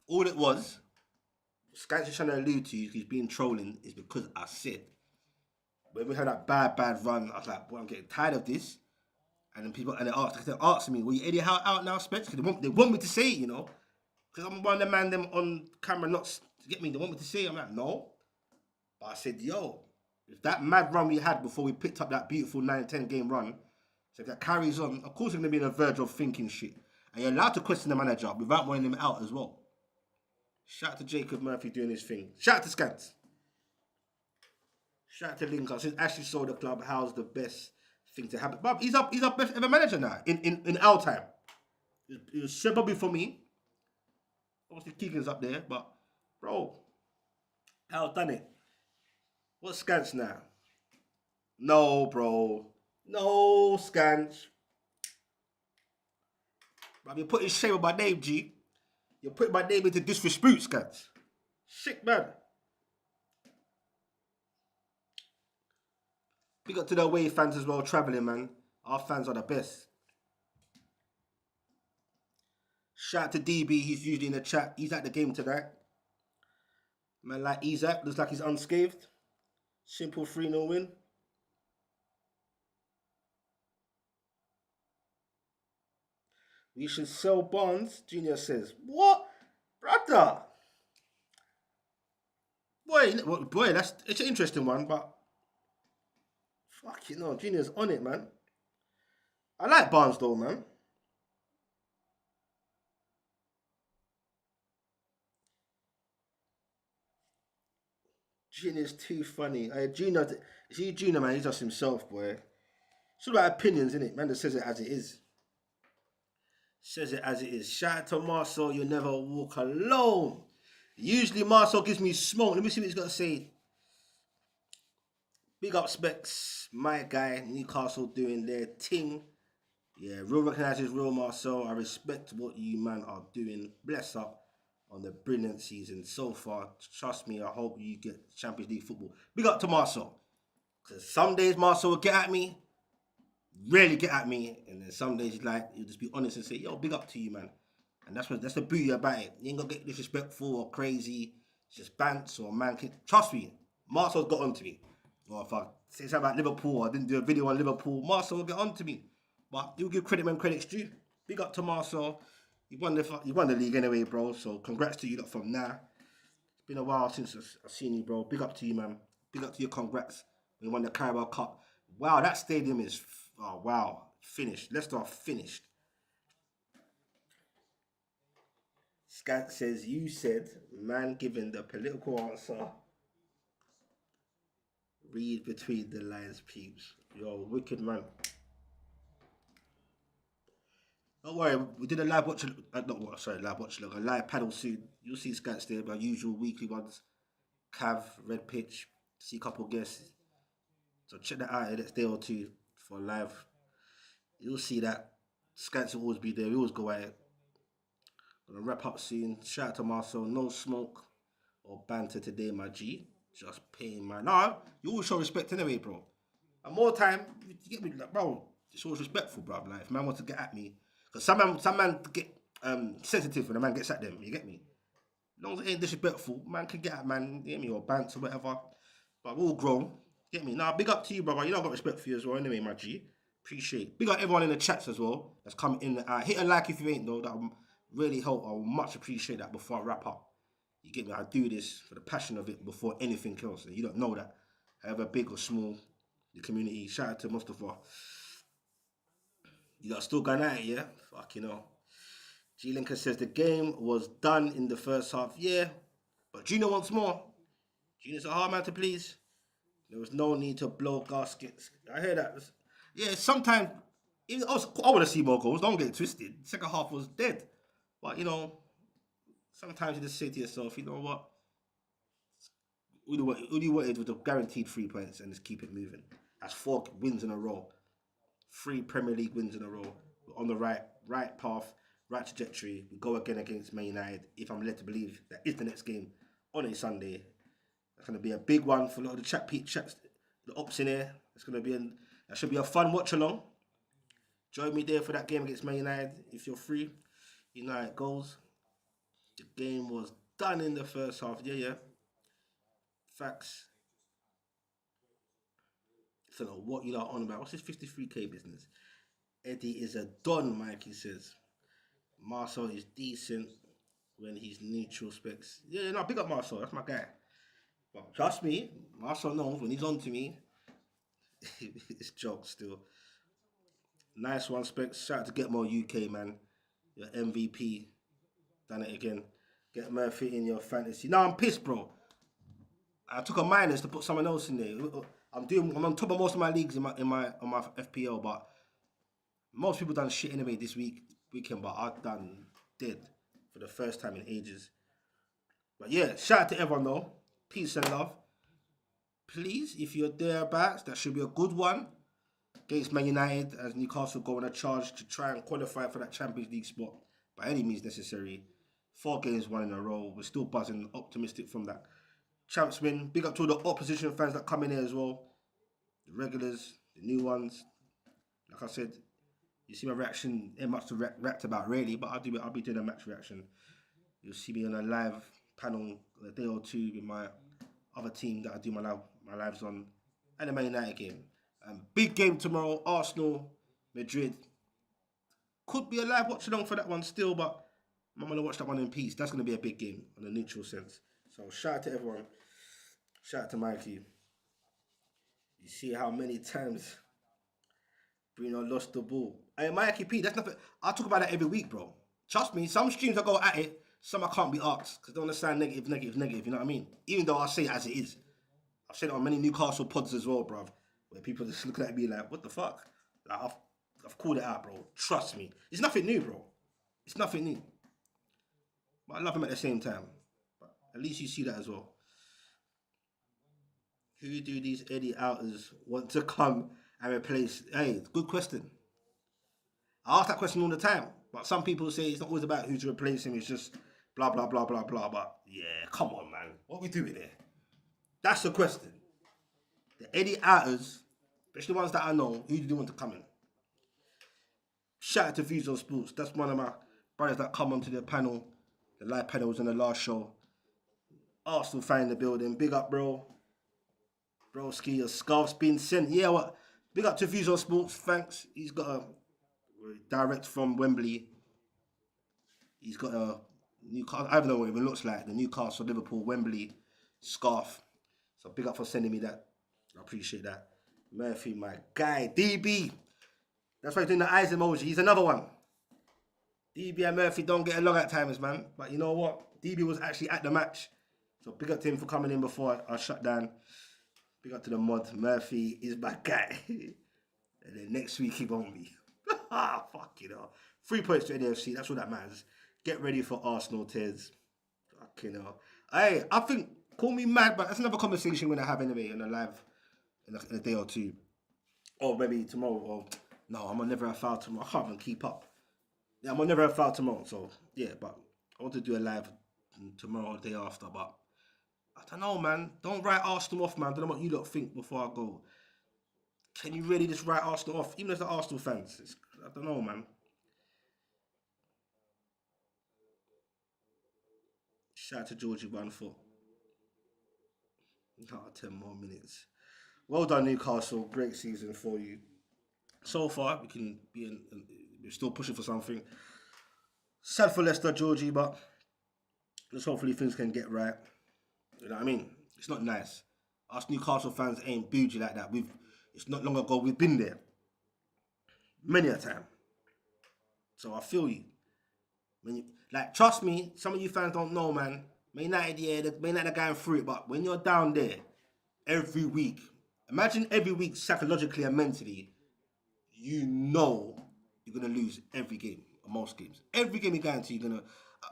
All it was, Scants is trying to allude to, he's being trolling, is because I said, when we had that bad run, I was like, boy, I'm getting tired of this. And then they asked me, well, you Eddie Howe out now, Spence? Because they want me to say it, you know. Because I'm one of the them on camera, not to get me, they want me to say it. I'm like, no. But I said, yo, if that mad run we had before we picked up that beautiful 9-10 game run, so if that carries on, of course we're going to be on the verge of thinking shit. And you're allowed to question the manager without wanting him out as well. Shout out to Jacob Murphy doing his thing. Shout out to Scants. Shout out to Lincoln. Since Ashley sold the club, how's the best thing to happen? But he's our best ever manager now in our time. It was Sir Bobby for me. Obviously Keegan's up there, but bro, Hal's done it. What's Scants now? No, bro. No, Scants. Bro, you're putting shame on my name, G. You're putting my name into disrepute, Scants. Shit, man. Big up to the away fans as well, travelling, man. Our fans are the best. Shout out to DB, he's usually in the chat. He's at the game tonight. Man, like Isaac, looks like he's unscathed. Simple 3-0 win. We should sell bonds, Junior says. What? Brother! Boy, it's an interesting one, but fuck you know, Junior's on it, man. I like Barnes though, man. Junior's too funny. Junior, man, he's just himself, boy. It's all about opinions, isn't it? Man that says it as it is. Says it as it is. Shout out to Marcel, you never walk alone. Usually Marcel gives me smoke. Let me see what he's got to say. Big up Specs, my guy, Newcastle doing their thing. Yeah, real recognises real Marcel. I respect what you man are doing. Bless up on the brilliant season so far. Trust me, I hope you get Champions League football. Big up to Marcel. Because some days Marcel will get at me, rarely get at me, and then some days he'll just be honest and say, yo, big up to you, man. And that's the beauty about it. You ain't gonna get disrespectful or crazy. It's just bants or man. Trust me, Marcel's got onto me. Or if I say something about Liverpool, I didn't do a video on Liverpool, Marcel will get onto me. But you give credit when credit's due. Big up to Marcel. You won the league anyway, bro. So congrats to you lot from now. It's been a while since I've seen you, bro. Big up to you, man. Big up to your congrats. You won the Carabao Cup. Wow, that stadium is finished. Leicester are finished. Scat says you said, man, given the political answer. Read between the lines, peeps. Yo, wicked man. Don't worry, we did a live watch. Live watch. A live panel soon. You'll see scats there, my usual weekly ones. Cav, Red Pitch, see a couple guests. So check that out in the next day or two for live. You'll see that scats will always be there. We always go at it. Gonna wrap up soon. Shout out to Marcel. No smoke or banter today, my G. Just paying my. Nah, you always show respect anyway, bro. And more time, you get me, like, bro. It's always respectful, bro. Like, if man wants to get at me, because some man get sensitive when a man gets at them. You get me? As long as it ain't disrespectful, man can get at man. You get me? Or bants or whatever. But we're all grown. Get me? Nah, big up to you, brother. You know I got respect for you as well. Anyway, my G. Appreciate. Big up everyone in the chats as well that's come in. Hit a like if you ain't though. That will really help. I will much appreciate that before I wrap up. You get me? I do this for the passion of it before anything else. And you don't know that. However big or small the community. Shout out to Mustafa. You lot still going at it, yeah? Fuck, you know. G Linker says the game was done in the first half. Yeah, but Gino wants more. Gino's a hard man to please. There was no need to blow gaskets. I hear that. Yeah, sometimes I want to see more goals. Don't get it twisted. Second half was dead. But, you know, sometimes you just say to yourself, you know what? All you wanted was the guaranteed 3 points and just keep it moving. That's 4 wins in a row. 3 Premier League wins in a row. We're on the right path, right trajectory. We go again against Man United. If I'm led to believe that is the next game on a Sunday. That's going to be a big one for a lot of the chats, the ops in here. That should be a fun watch along. Join me there for that game against Man United if you're free. You know how it goes. The game was done in the first half. Yeah. Facts. I don't know what you lot on about. What's this 53k business? Eddie is a don, Mikey says. Marcel is decent when he's neutral specs. Yeah, no, big up Marcel. That's my guy. But trust me, Marcel knows when he's on to me. It's jokes still. Nice one, specs. Shout out to Get More UK, man. Your MVP. Done it again. Get Murphy in your fantasy. No, I'm pissed, bro. I took a minus to put someone else in there. I'm on top of most of my leagues on my FPL, but most people done shit anyway this weekend, but I've done dead for the first time in ages. But yeah, shout out to everyone though. Peace and love. Please, if you're thereabouts, that should be a good one against Man United as Newcastle go on a charge to try and qualify for that Champions League spot by any means necessary. 4 games won in a row. We're still buzzing, optimistic from that champs win. Big up to all the opposition fans that come in here as well. The regulars, the new ones. Like I said, you see my reaction, ain't much to react about really, but I'll be doing a match reaction. You'll see me on a live panel a day or two with my other team that I do my lives on, and the Man United game. Big game tomorrow, Arsenal, Madrid. Could be a live watch along for that one still, but I'm gonna watch that one in peace. That's gonna be a big game on a neutral sense. So shout out to everyone. Shout out to Mikey. You see how many times Bruno lost the ball. Hey, Mikey P, that's nothing. I talk about that every week, bro. Trust me, some streams I go at it, some I can't be asked because they understand negative, you know what I mean? Even though I say it as it is. I've said it on many Newcastle pods as well, bruv, where people just looking at me like, what the fuck? Like, I've called it out, bro. Trust me. It's nothing new, bro. It's nothing new. But I love him at the same time. But at least you see that as well. Who do these Eddie Outers want to come and replace? Hey, good question. I ask that question all the time. But some people say it's not always about who to replace him. It's just blah, blah, blah, blah, blah. But yeah, come on, man. What are we doing here? That's the question. The Eddie Outers, especially the ones that I know, who do you want to come in? Shout out to Views on Sports. That's one of my brothers that come onto the panel. The live panel was on the last show. Arsenal fan in the building. Big up, bro. Broski, your scarf's been sent. Yeah, what? Big up to Views on Sports. Thanks. He's got a direct from Wembley. He's got a Newcastle. I don't know what it even looks like. The Newcastle Liverpool Wembley scarf. So big up for sending me that. I appreciate that. Murphy, my guy. DB. That's why he's doing the eyes emoji. He's another one. DB and Murphy don't get along at times, man. But you know what? DB was actually at the match. So big up to him for coming in before I shut down. Big up to the mod. Murphy is my guy. And then next week he won't be. Fuck, you know. 3 points to NFC. That's what that matters. Get ready for Arsenal tears. Fucking hell. Hey, I think, call me mad, but that's another conversation we're going to have anyway in a live in a day or two. Or maybe tomorrow. Or no, I'm going to never have foul tomorrow. I can't even keep up. Yeah, I'm going to never have foul tomorrow. So, yeah, but I want to do a live tomorrow or the day after. But I don't know, man. Don't write Arsenal off, man. I don't know what you lot think before I go. Can you really just write Arsenal off? Even as the Arsenal fans. I don't know, man. Shout out to Georgie 1 foot. 10 more minutes. Well done, Newcastle. Great season for you. So far, we can be we're still pushing for something. Sad for Leicester, Georgie, but just hopefully things can get right. You know what I mean? It's not nice. Us Newcastle fans ain't bougie like that. It's not long ago we've been there. Many a time. So I feel you. Trust me, some of you fans don't know, man. Man United, yeah, Man United are going through it, but when you're down there every week, imagine every week psychologically and mentally, you know you're going to lose every game, or most games. Every game you're going to, you're going to...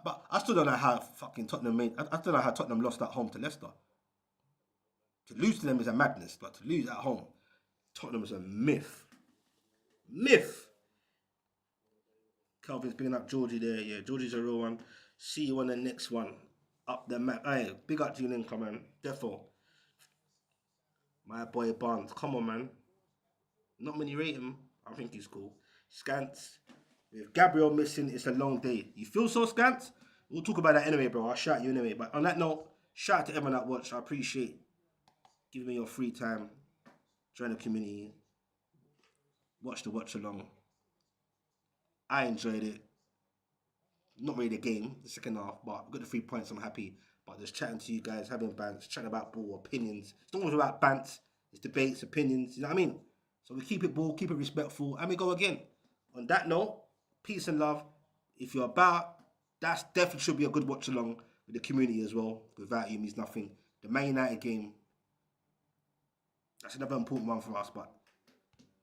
But I still don't know how fucking Tottenham made... I still don't know how Tottenham lost at home to Leicester. To lose to them is a madness, but to lose at home, Tottenham is a myth. Myth! Calvin's picking up Georgie there. Yeah, Georgie's a real one. See you on the next one. Up the map. Hey, big up to you, Lincoln, man. Defo. My boy Barnes. Come on, man. Not many rate him. I think he's cool. Scants. With Gabriel missing, it's a long day. You feel so, Scants? We'll talk about that anyway, bro. I'll shout you anyway. But on that note, shout out to everyone that watched. I appreciate giving me your free time. Join the community. Watch the watch along. I enjoyed it. Not really the game, the second half, but we got the 3 points. I'm happy. But just chatting to you guys, having bants, chatting about ball, opinions. It's not always about bants. It's debates, opinions. You know what I mean? So we keep it ball, keep it respectful, and we go again. On that note, peace and love. If you're about, that's definitely should be a good watch along with the community as well. Without you means nothing. The Man United game, that's another important one for us, but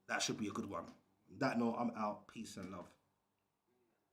that should be a good one. On that note, I'm out. Peace and love.